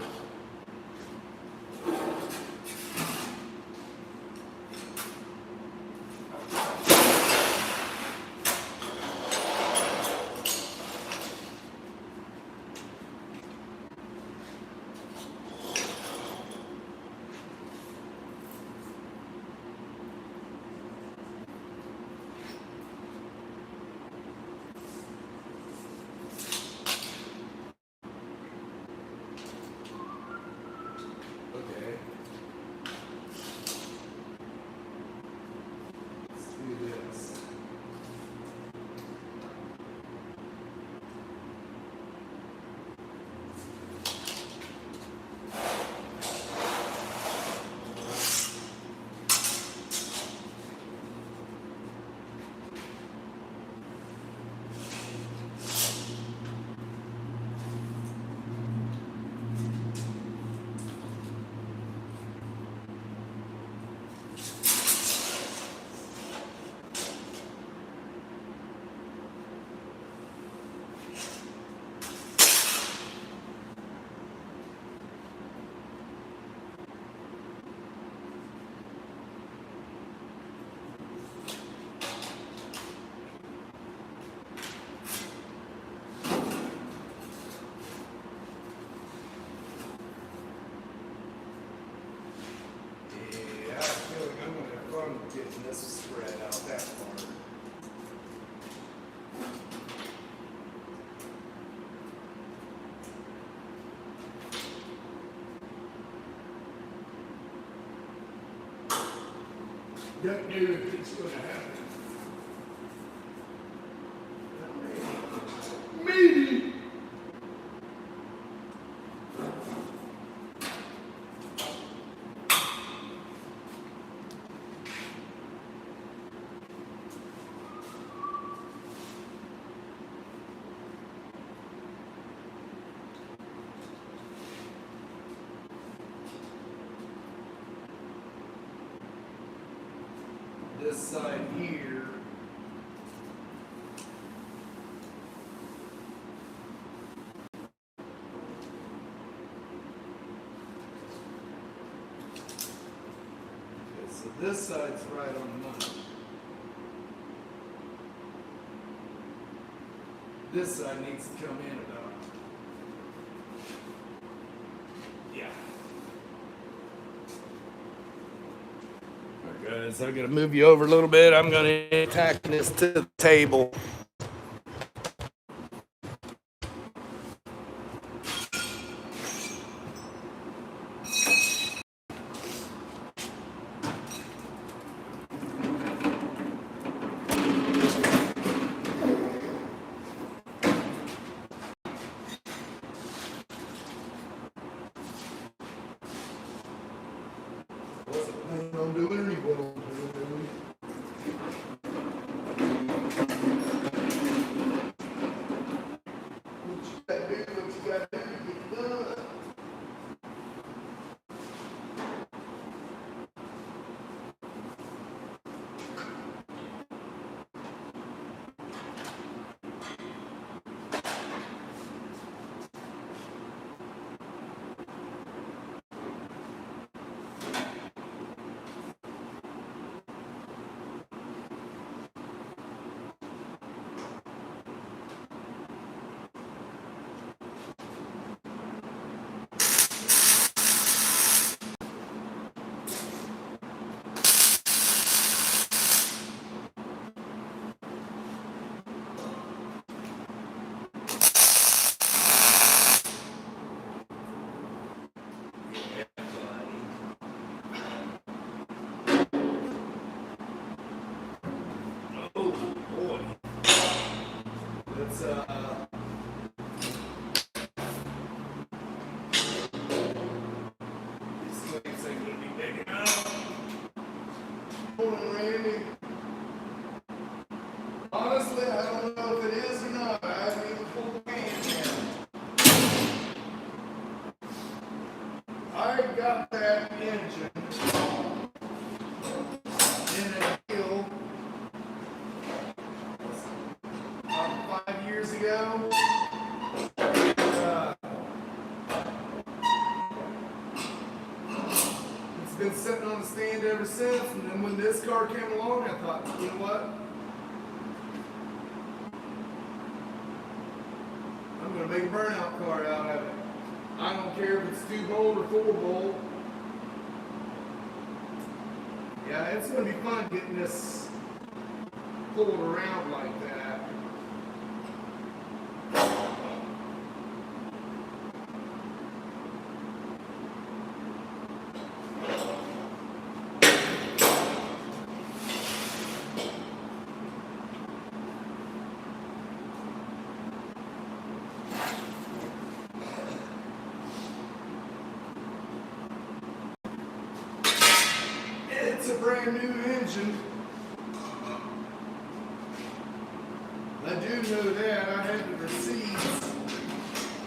And this is spread out that far. Don't do if it's going to happen. Maybe. This side here. Okay, so this side's right on the money. This side needs to come in about. Yeah. Guys, I'm going to move you over a little bit. I'm going to attack this to the table. Wasn't planning on doing any well. Oh boy. Let's these slaves ain't gonna be big enough. Morning, Randy. Honestly, I don't know if it is or not. I haven't even pulled the can yet. I got that engine in a deal about 5 years ago. It's been sitting on the stand ever since. And then when this car came along, I thought, you know what? I'm going to make a burnout car out of it. I don't care if it's 2-bolt or 4-bolt. Yeah, it's going to be fun getting this pulled around like that. It's a brand new engine. I do know that. I had the receipts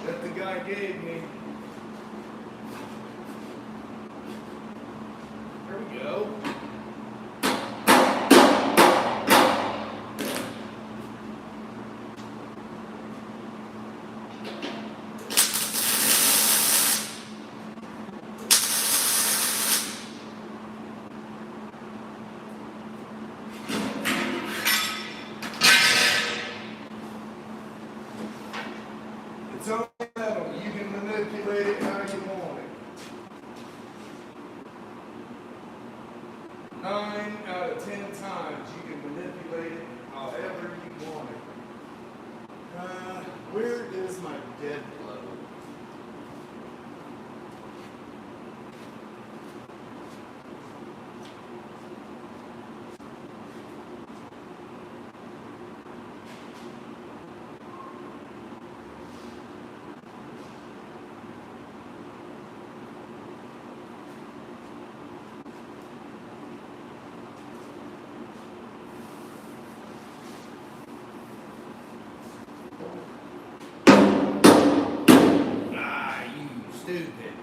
that the guy gave me. There we go. It's all metal. You can manipulate it how you want it. 9 out of 10 times you can manipulate it however you want it. Where is my dead blow? Stupid.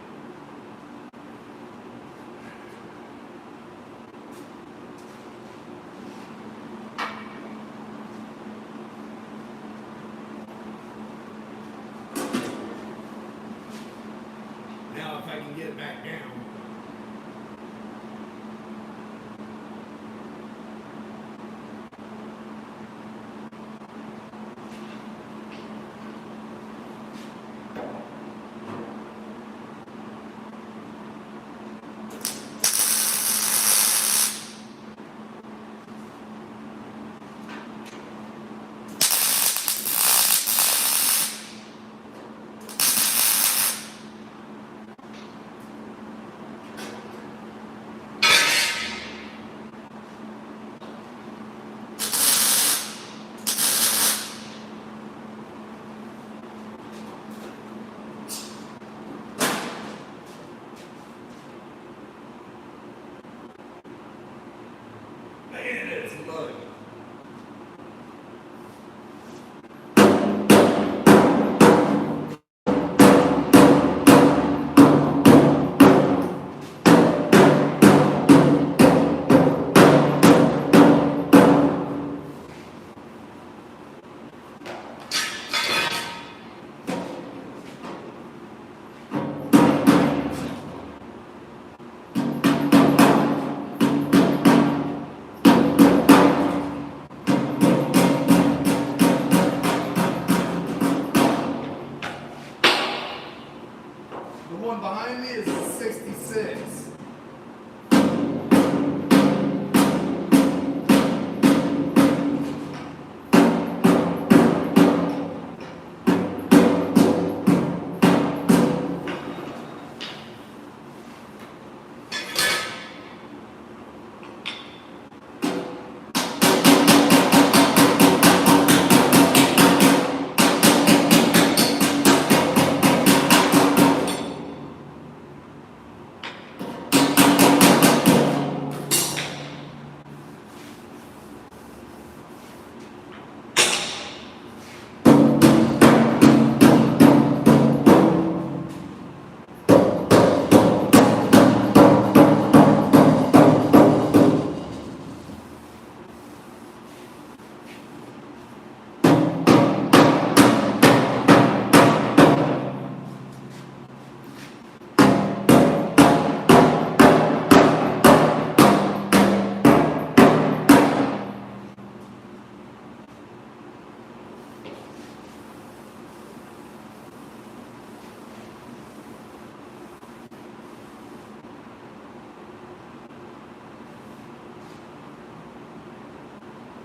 Now if I can get it back down. Man, it's muddy. The one behind me is a 66.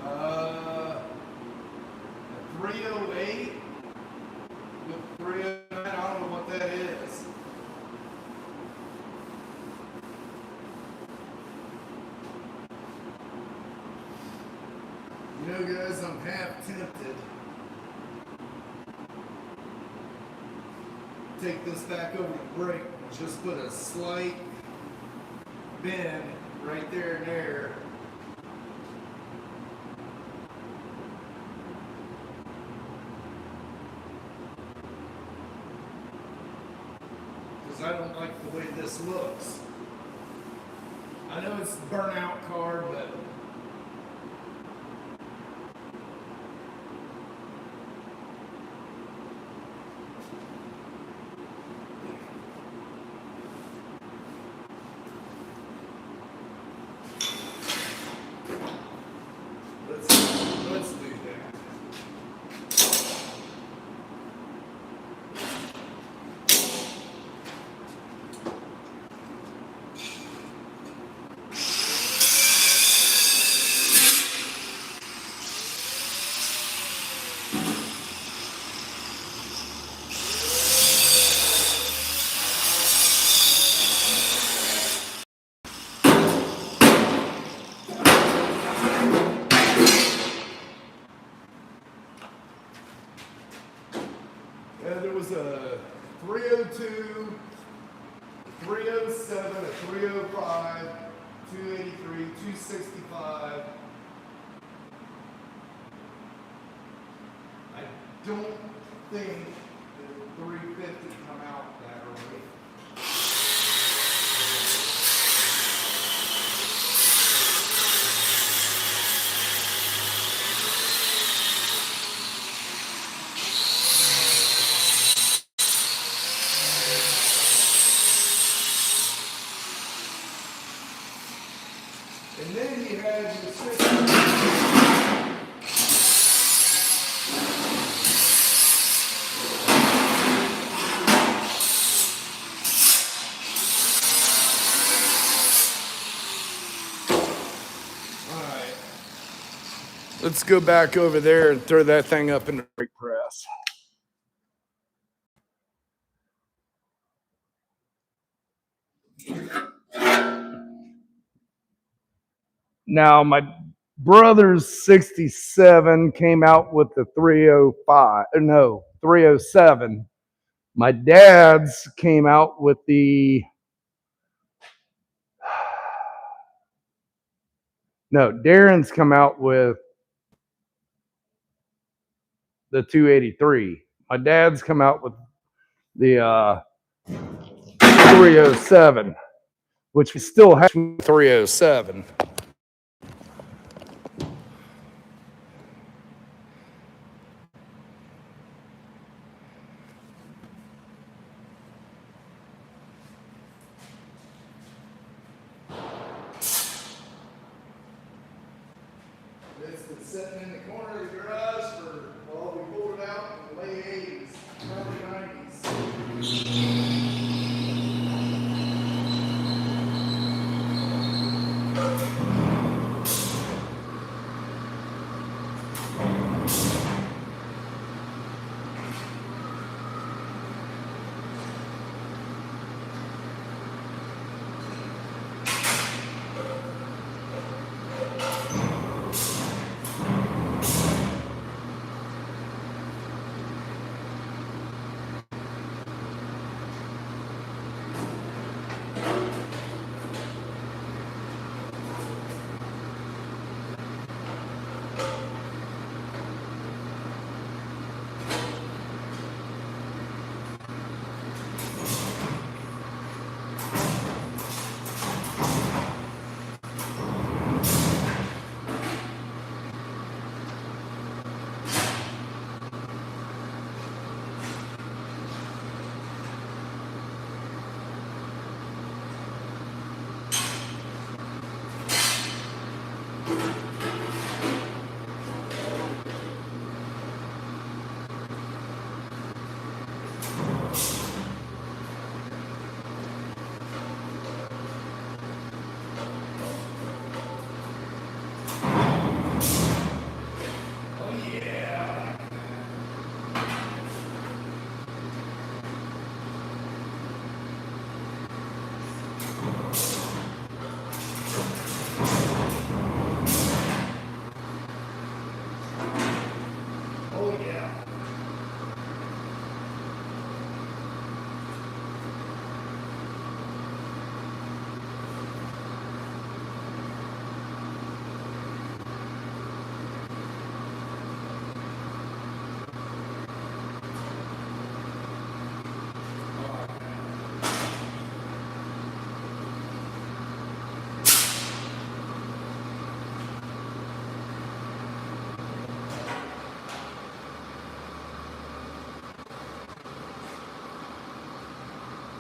A 308 with 309. I don't know what that is. You know, guys, I'm half tempted to take this back over the brake and just put a slight bend right there and there. I don't like the way this looks. I know it's a burnout card, but let's do that. 305, 283, 265. I don't think the 350 come out that early. And then you had your system. Alright. Let's go back over there and throw that thing up in the brake press. Now, my brother's 67 came out with the 307. My dad's came out with Darren's come out with the 283. My dad's come out with the 307, which we still have 307. It's been sitting in the corner of the garage for, well, we pulled it out in the late 80s, early 90s.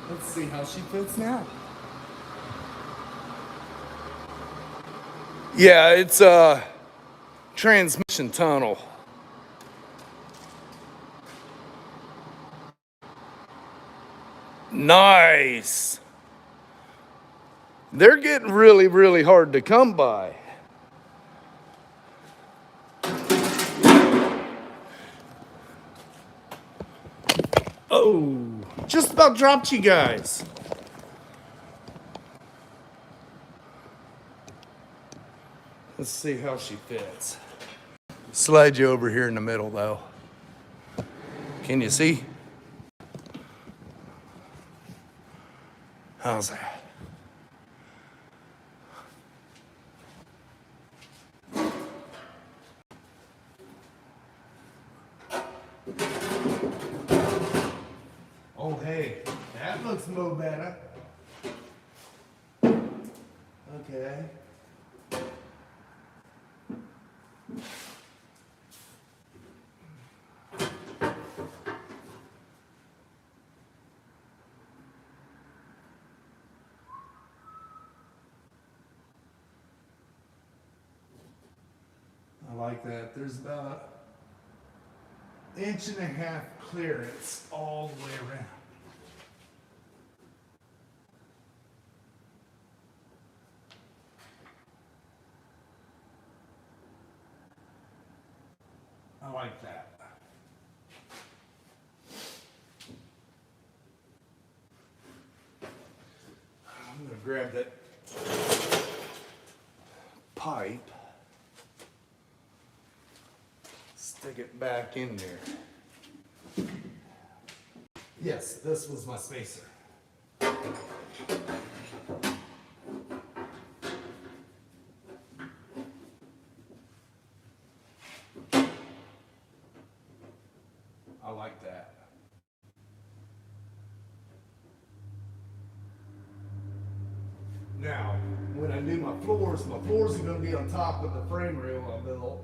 Let's see how she fits now. Yeah, it's a transmission tunnel. Nice. They're getting really, really hard to come by. Oh, just about dropped you guys. Let's see how she fits. Slide you over here in the middle though. Can you see? How's that? Oh, hey, that looks more better. Okay. I like that. There's about an inch and a half clearance all the way around. I like that. I'm going to grab that pipe, stick it back in there. Yes, this was my spacer. I like that. Now, when I do my floors are going to be on top of the frame rail I built.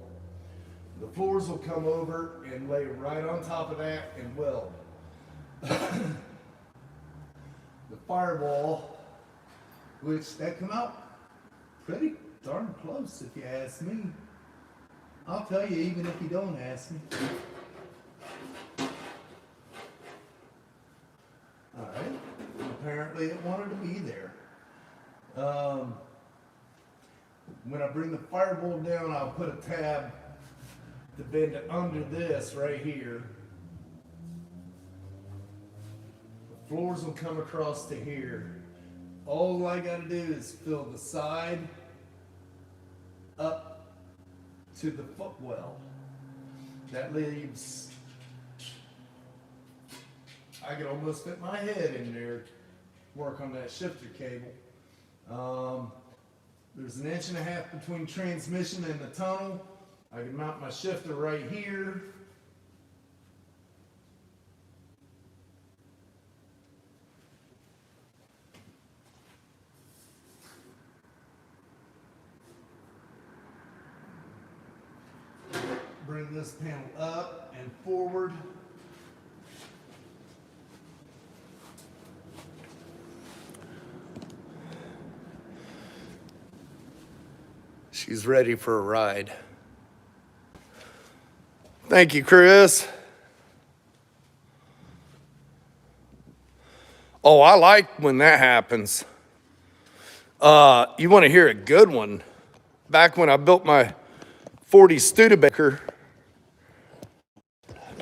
The floors will come over and lay right on top of that and weld. The firewall, which that come out pretty darn close if you ask me. I'll tell you even if you don't ask me. Alright, apparently it wanted to be there. When I bring the firewall down, I'll put a tab to bend it under this right here. The floors will come across to here. All I gotta do is fill the side up to the footwell. That leaves, I could almost fit my head in there, work on that shifter cable. There's an inch and a half between transmission and the tunnel. I can mount my shifter right here. Bring this panel up and forward. She's ready for a ride. Thank you, Chris. Oh, I like when that happens. You want to hear a good one? Back when I built my 40 Studebaker,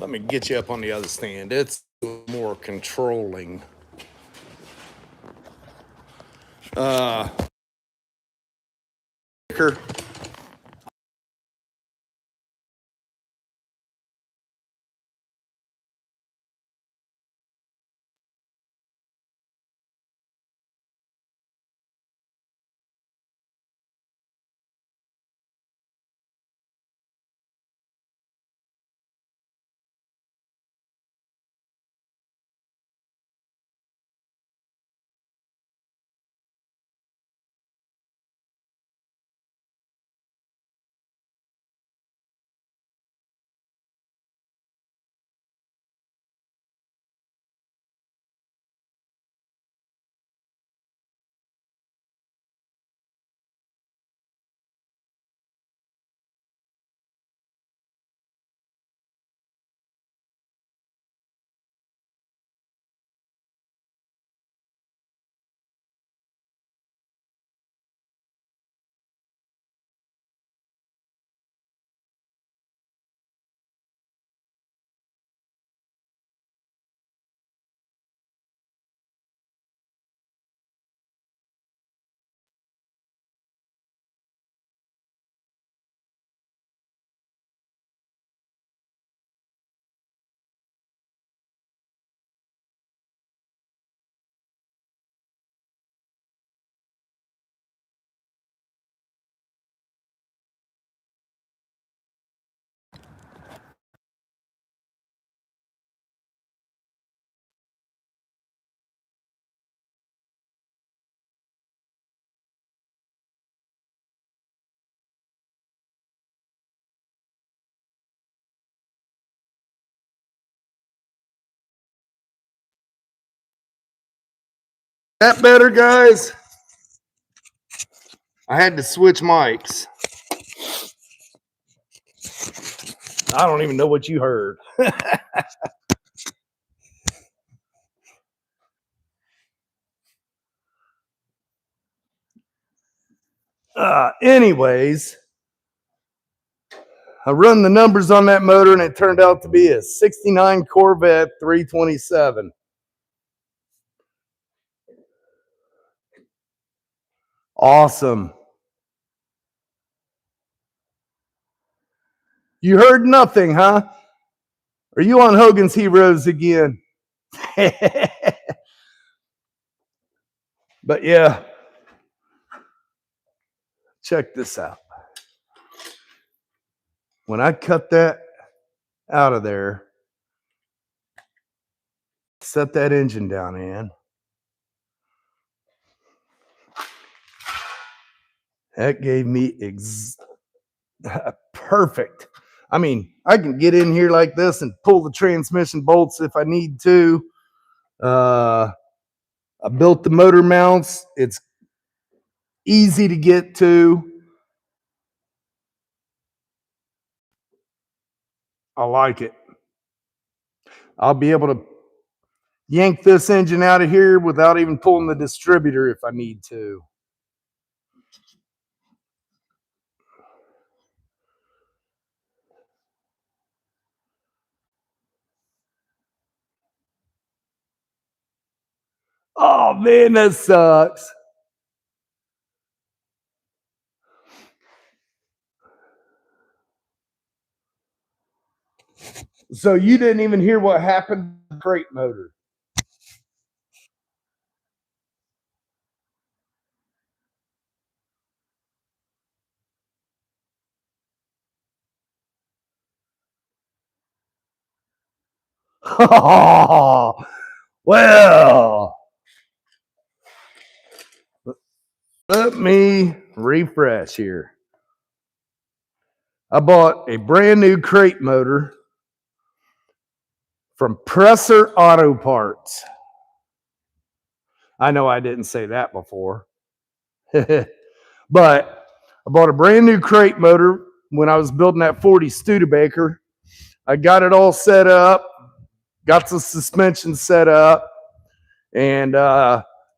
let me get you up on the other stand. It's more controlling. That better, guys? I had to switch mics. I don't even know what you heard. Anyways, I run the numbers on that motor and it turned out to be a 69 Corvette 327. Awesome. You heard nothing, huh? Are you on Hogan's Heroes again? But yeah, check this out. When I cut that out of there, set that engine down in, that gave me perfect. I mean, I can get in here like this and pull the transmission bolts if I need to. I built the motor mounts. It's easy to get to. I like it. I'll be able to yank this engine out of here without even pulling the distributor if I need to. Oh man, that sucks. So you didn't even hear what happened to the crate motor. Oh, well, let me refresh here. I bought a brand new crate motor from Presser Auto Parts. I know I didn't say that before. But I bought a brand new crate motor when I was building that 40 Studebaker. I got it all set up, got the suspension set up, and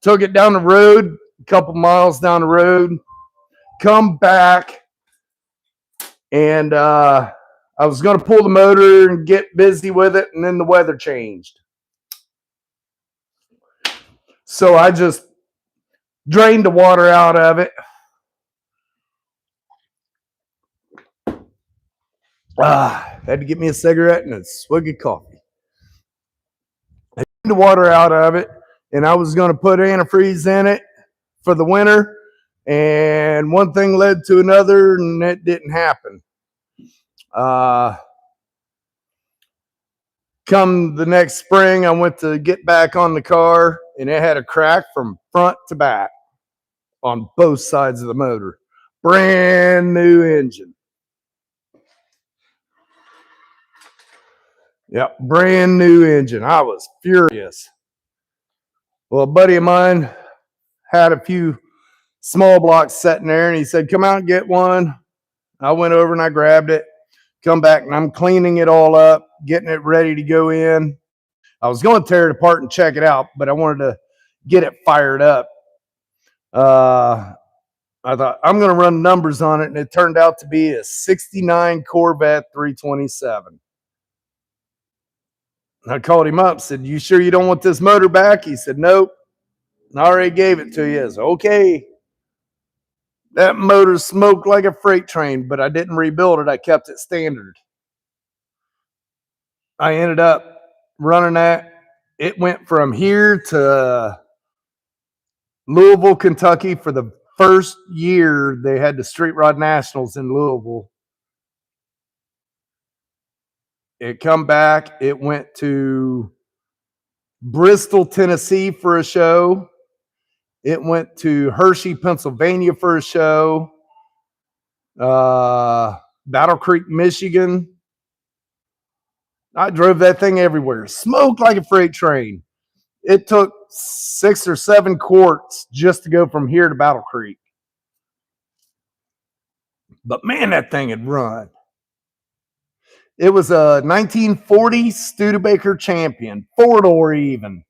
took it down the road, a couple miles down the road, come back, and I was going to pull the motor and get busy with it, and then the weather changed. So I just drained the water out of it. Had to get me a cigarette and a swig of coffee. I drained the water out of it, and I was going to put antifreeze in it for the winter, and one thing led to another, and it didn't happen. Come the next spring, I went to get back on the car, and it had a crack from front to back on both sides of the motor. Brand new engine. Yep, brand new engine. I was furious. Well, a buddy of mine had a few small blocks sitting there, and he said, come out and get one. I went over and I grabbed it, come back, and I'm cleaning it all up, getting it ready to go in. I was going to tear it apart and check it out, but I wanted to get it fired up. I thought, I'm going to run numbers on it, and it turned out to be a 69 Corvette 327. I called him up, said, you sure you don't want this motor back? He said, nope. I already gave it to you. I said, okay. That motor smoked like a freight train, but I didn't rebuild it. I kept it standard. I ended up running that. It went from here to Louisville, Kentucky for the first year they had the Street Rod Nationals in Louisville. It come back. It went to Bristol, Tennessee for a show. It went to Hershey, Pennsylvania for a show. Battle Creek, Michigan. I drove that thing everywhere. Smoked like a freight train. It took 6 or 7 quarts just to go from here to Battle Creek. But man, that thing had run. It was a 1940 Studebaker Champion, 4-door even.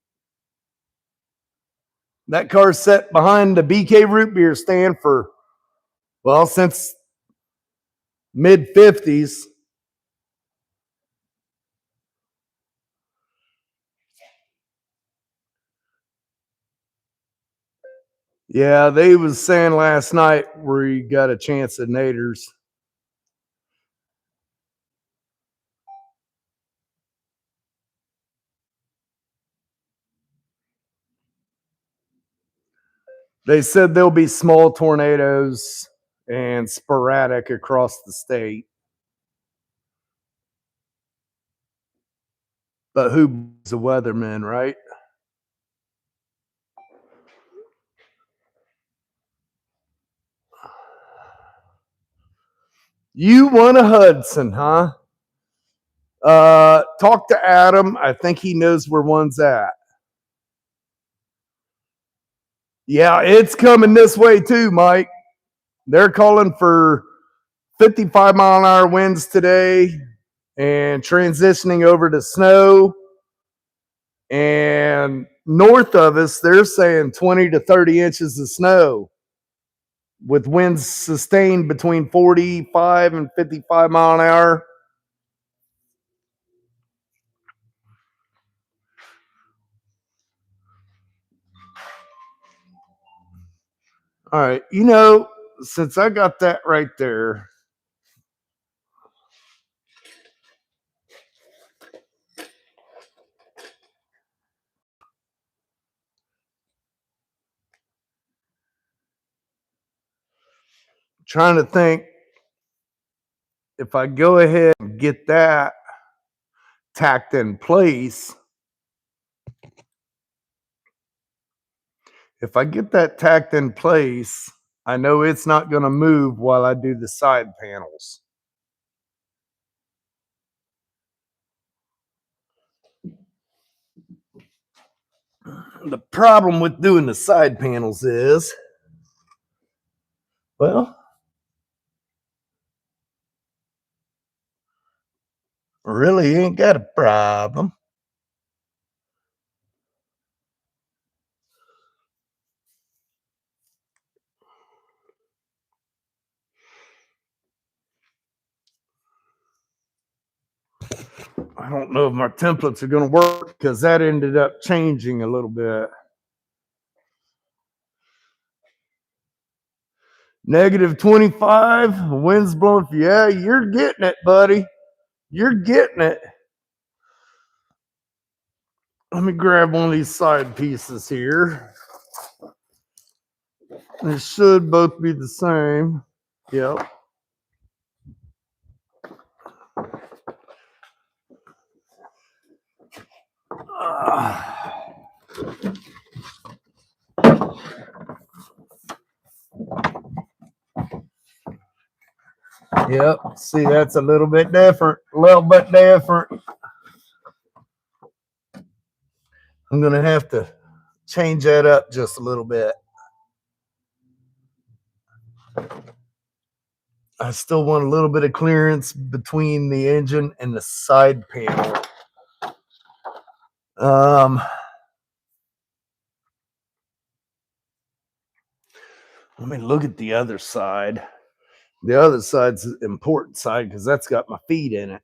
That car sat behind the BK root beer stand for, well, since mid 50s. Yeah, they was saying last night we got a chance at naders. They said there'll be small tornadoes and sporadic across the state. But who's a weatherman, right? You won a Hudson, huh? Talk to Adam. I think he knows where one's at. Yeah, it's coming this way too, Mike. They're calling for 55-mile-an-hour winds today and transitioning over to snow. And north of us, they're saying 20 to 30 inches of snow with winds sustained between 45 and 55 mile an hour. All right. Since I got that right there, trying to think if I go ahead and get that tacked in place. If I get that tacked in place, I know it's not going to move while I do the side panels. The problem with doing the side panels is, well, really ain't got a problem. I don't know if my templates are going to work because that ended up changing a little bit. Negative 25, wind's blowing. Yeah, you're getting it, buddy. You're getting it. Let me grab one of these side pieces here. They should both be the same. Yep. Yep. See, that's a little bit different. A little bit different. I'm going to have to change that up just a little bit. I still want a little bit of clearance between the engine and the side panel. Let me look at the other side. The other side's the important side because that's got my feet in it.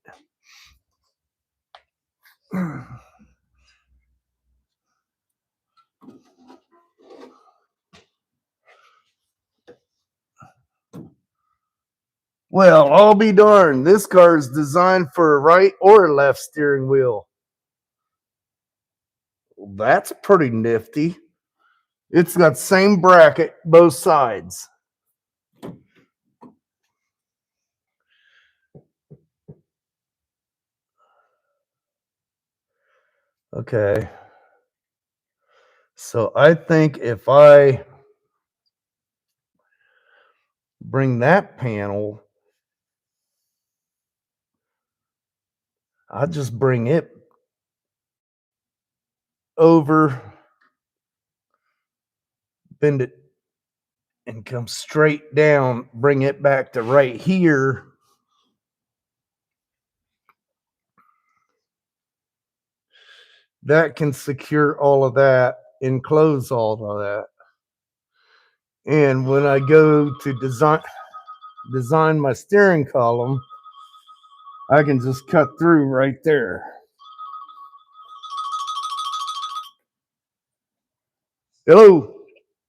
Well, I'll be darned. This car is designed for a right or a left steering wheel. Well, that's pretty nifty. It's got same bracket, both sides. Okay. So I think if I bring that panel, I'll just bring it over, bend it, and come straight down, bring it back to right here. That can secure all of that and close all of that. And when I go to design my steering column, I can just cut through right there. Hello.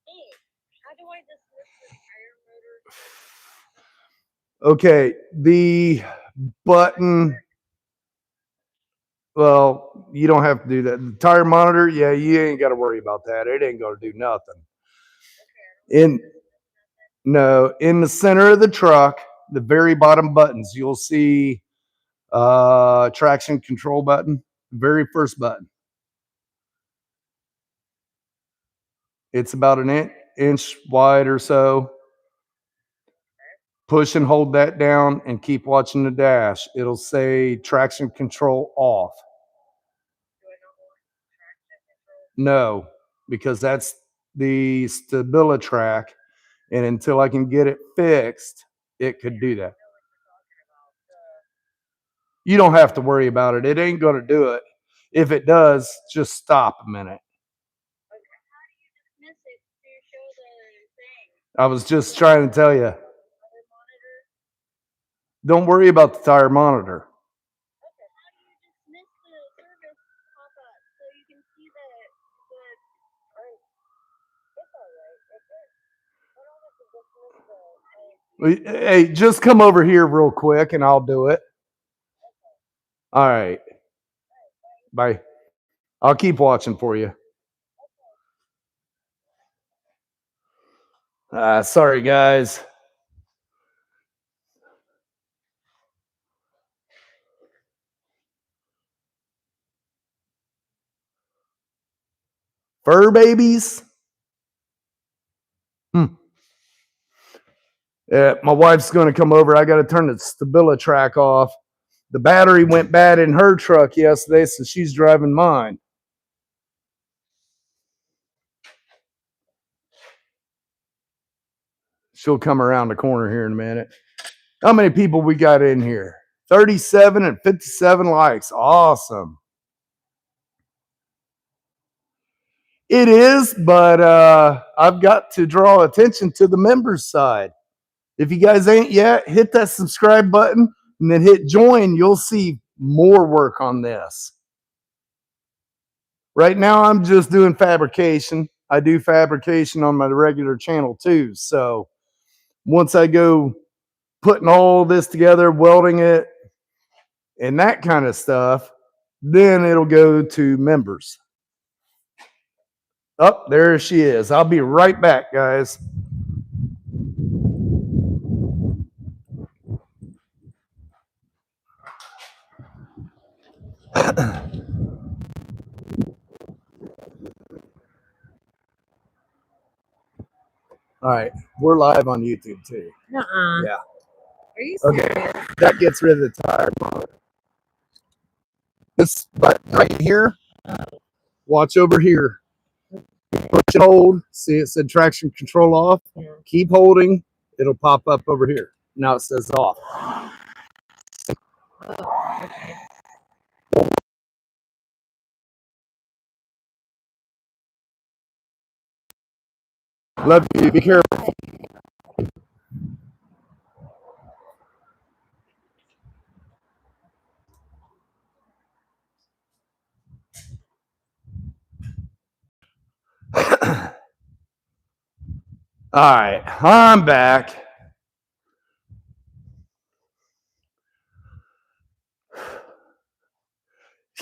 Hey, how do I dismiss the tire motor? Okay, the button. Well, you don't have to do that. The tire monitor, yeah, you ain't got to worry about that. It ain't going to do nothing. In the center of the truck, the very bottom buttons, you'll see traction control button, very first button. It's about an inch wide or so. Push and hold that down and keep watching the dash. It'll say traction control off. Do I not want traction control? No, because that's the StabiliTrak, and until I can get it fixed, it could do that. You don't have to worry about it. It ain't going to do it. If it does, just stop a minute. Okay, how do you dismiss it to show the thing? I was just trying to tell you. Tire monitor? Don't worry about the tire monitor. Okay, how do you dismiss the service pop-up so you can see the oh, it's alright. I don't have to dismiss the Hey, just come over here real quick and I'll do it. All right. Bye. I'll keep watching for you. Sorry, guys. Fur babies? Yeah, my wife's going to come over. I got to turn the StabiliTrak off. The battery went bad in her truck yesterday, so she's driving mine. She'll come around the corner here in a minute. How many people we got in here? 37 and 57 likes. Awesome. It is, but I've got to draw attention to the members side. If you guys ain't yet, hit that subscribe button and then hit join. You'll see more work on this. Right now, I'm just doing fabrication. I do fabrication on my regular channel too. So once I go putting all this together, welding it, and that kind of stuff, then it'll go to members. Oh, there she is. I'll be right back, guys. All right, we're live on YouTube too. Nuh-uh. Yeah. Are you Okay, serious? that gets rid of the tire monitor. This button right here, watch over here. Push and hold. See, it said traction control off. Yeah. Keep holding. It'll pop up over here. Now it says off. Oh, okay. Love you. Be careful. All right, I'm back.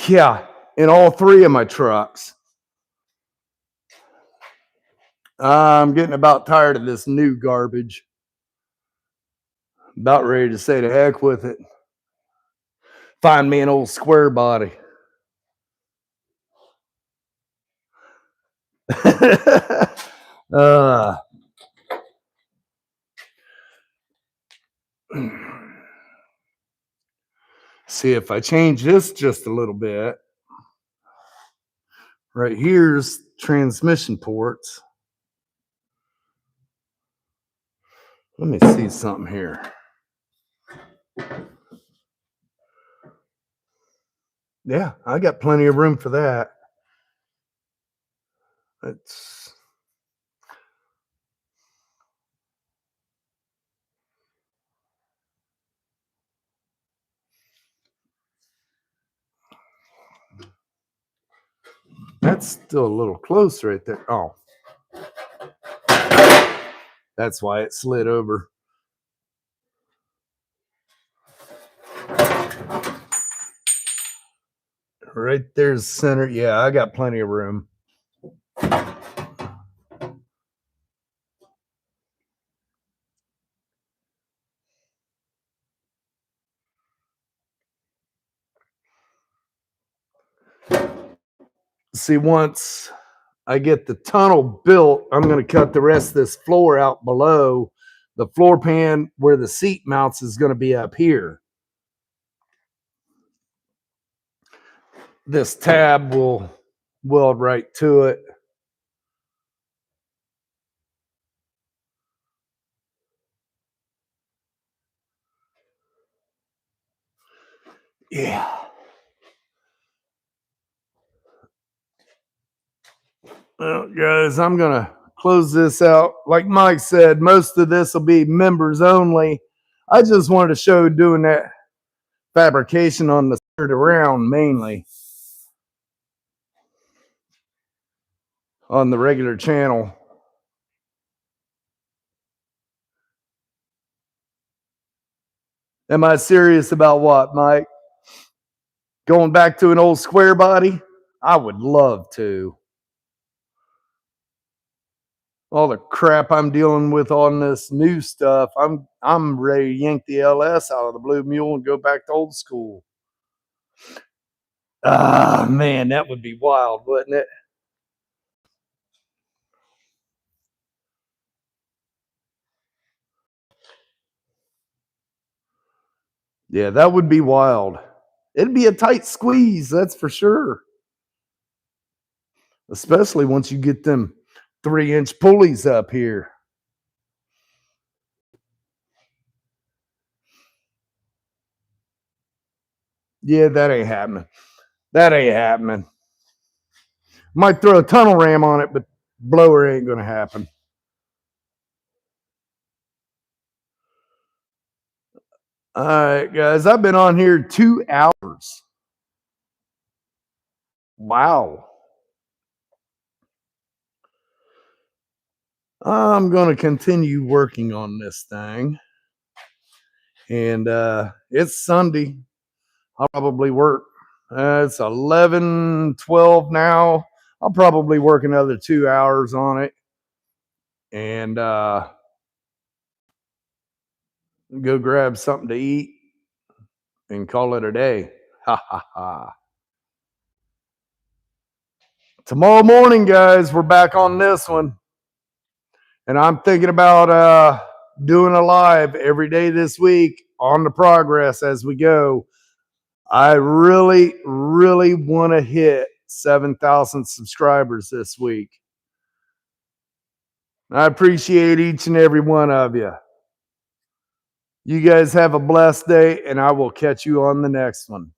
Yeah, in all three of my trucks. I'm getting about tired of this new garbage. About ready to say to heck with it. Find me an old square body. uh, see if I change this just a little bit. Right here's transmission ports. Let me see something here. Yeah, I got plenty of room for that. That's still a little close right there. Oh, that's why it slid over. Right there's center. Yeah, I got plenty of room. See, once I get the tunnel built, I'm going to cut the rest of this floor out below. The floor pan where the seat mounts is going to be up here. This tab will weld right to it. Yeah. Well, guys, I'm going to close this out. Like Mike said, most of this will be members only. I just wanted to show doing that fabrication on the third around mainly on the regular channel. Am I serious about what, Mike? Going back to an old square body? I would love to. All the crap I'm dealing with on this new stuff, I'm ready to yank the LS out of the Blue Mule and go back to old school. Ah, man, that would be wild, wouldn't it? Yeah, that would be wild. It'd be a tight squeeze, that's for sure. Especially once you get them 3-inch pulleys up here. Yeah, that ain't happening. That ain't happening. Might throw a tunnel ram on it, but blower ain't going to happen. All right, guys, I've been on here 2 hours. Wow. I'm going to continue working on this thing. And it's Sunday. I'll probably work. It's 11:12 now. I'll probably work another 2 hours on it. And go grab something to eat and call it a day. Ha ha ha. Tomorrow morning, guys, we're back on this one. And I'm thinking about doing a live every day this week on the progress as we go. I really, really want to hit 7,000 subscribers this week. I appreciate each and every one of you. You guys have a blessed day, and I will catch you on the next one.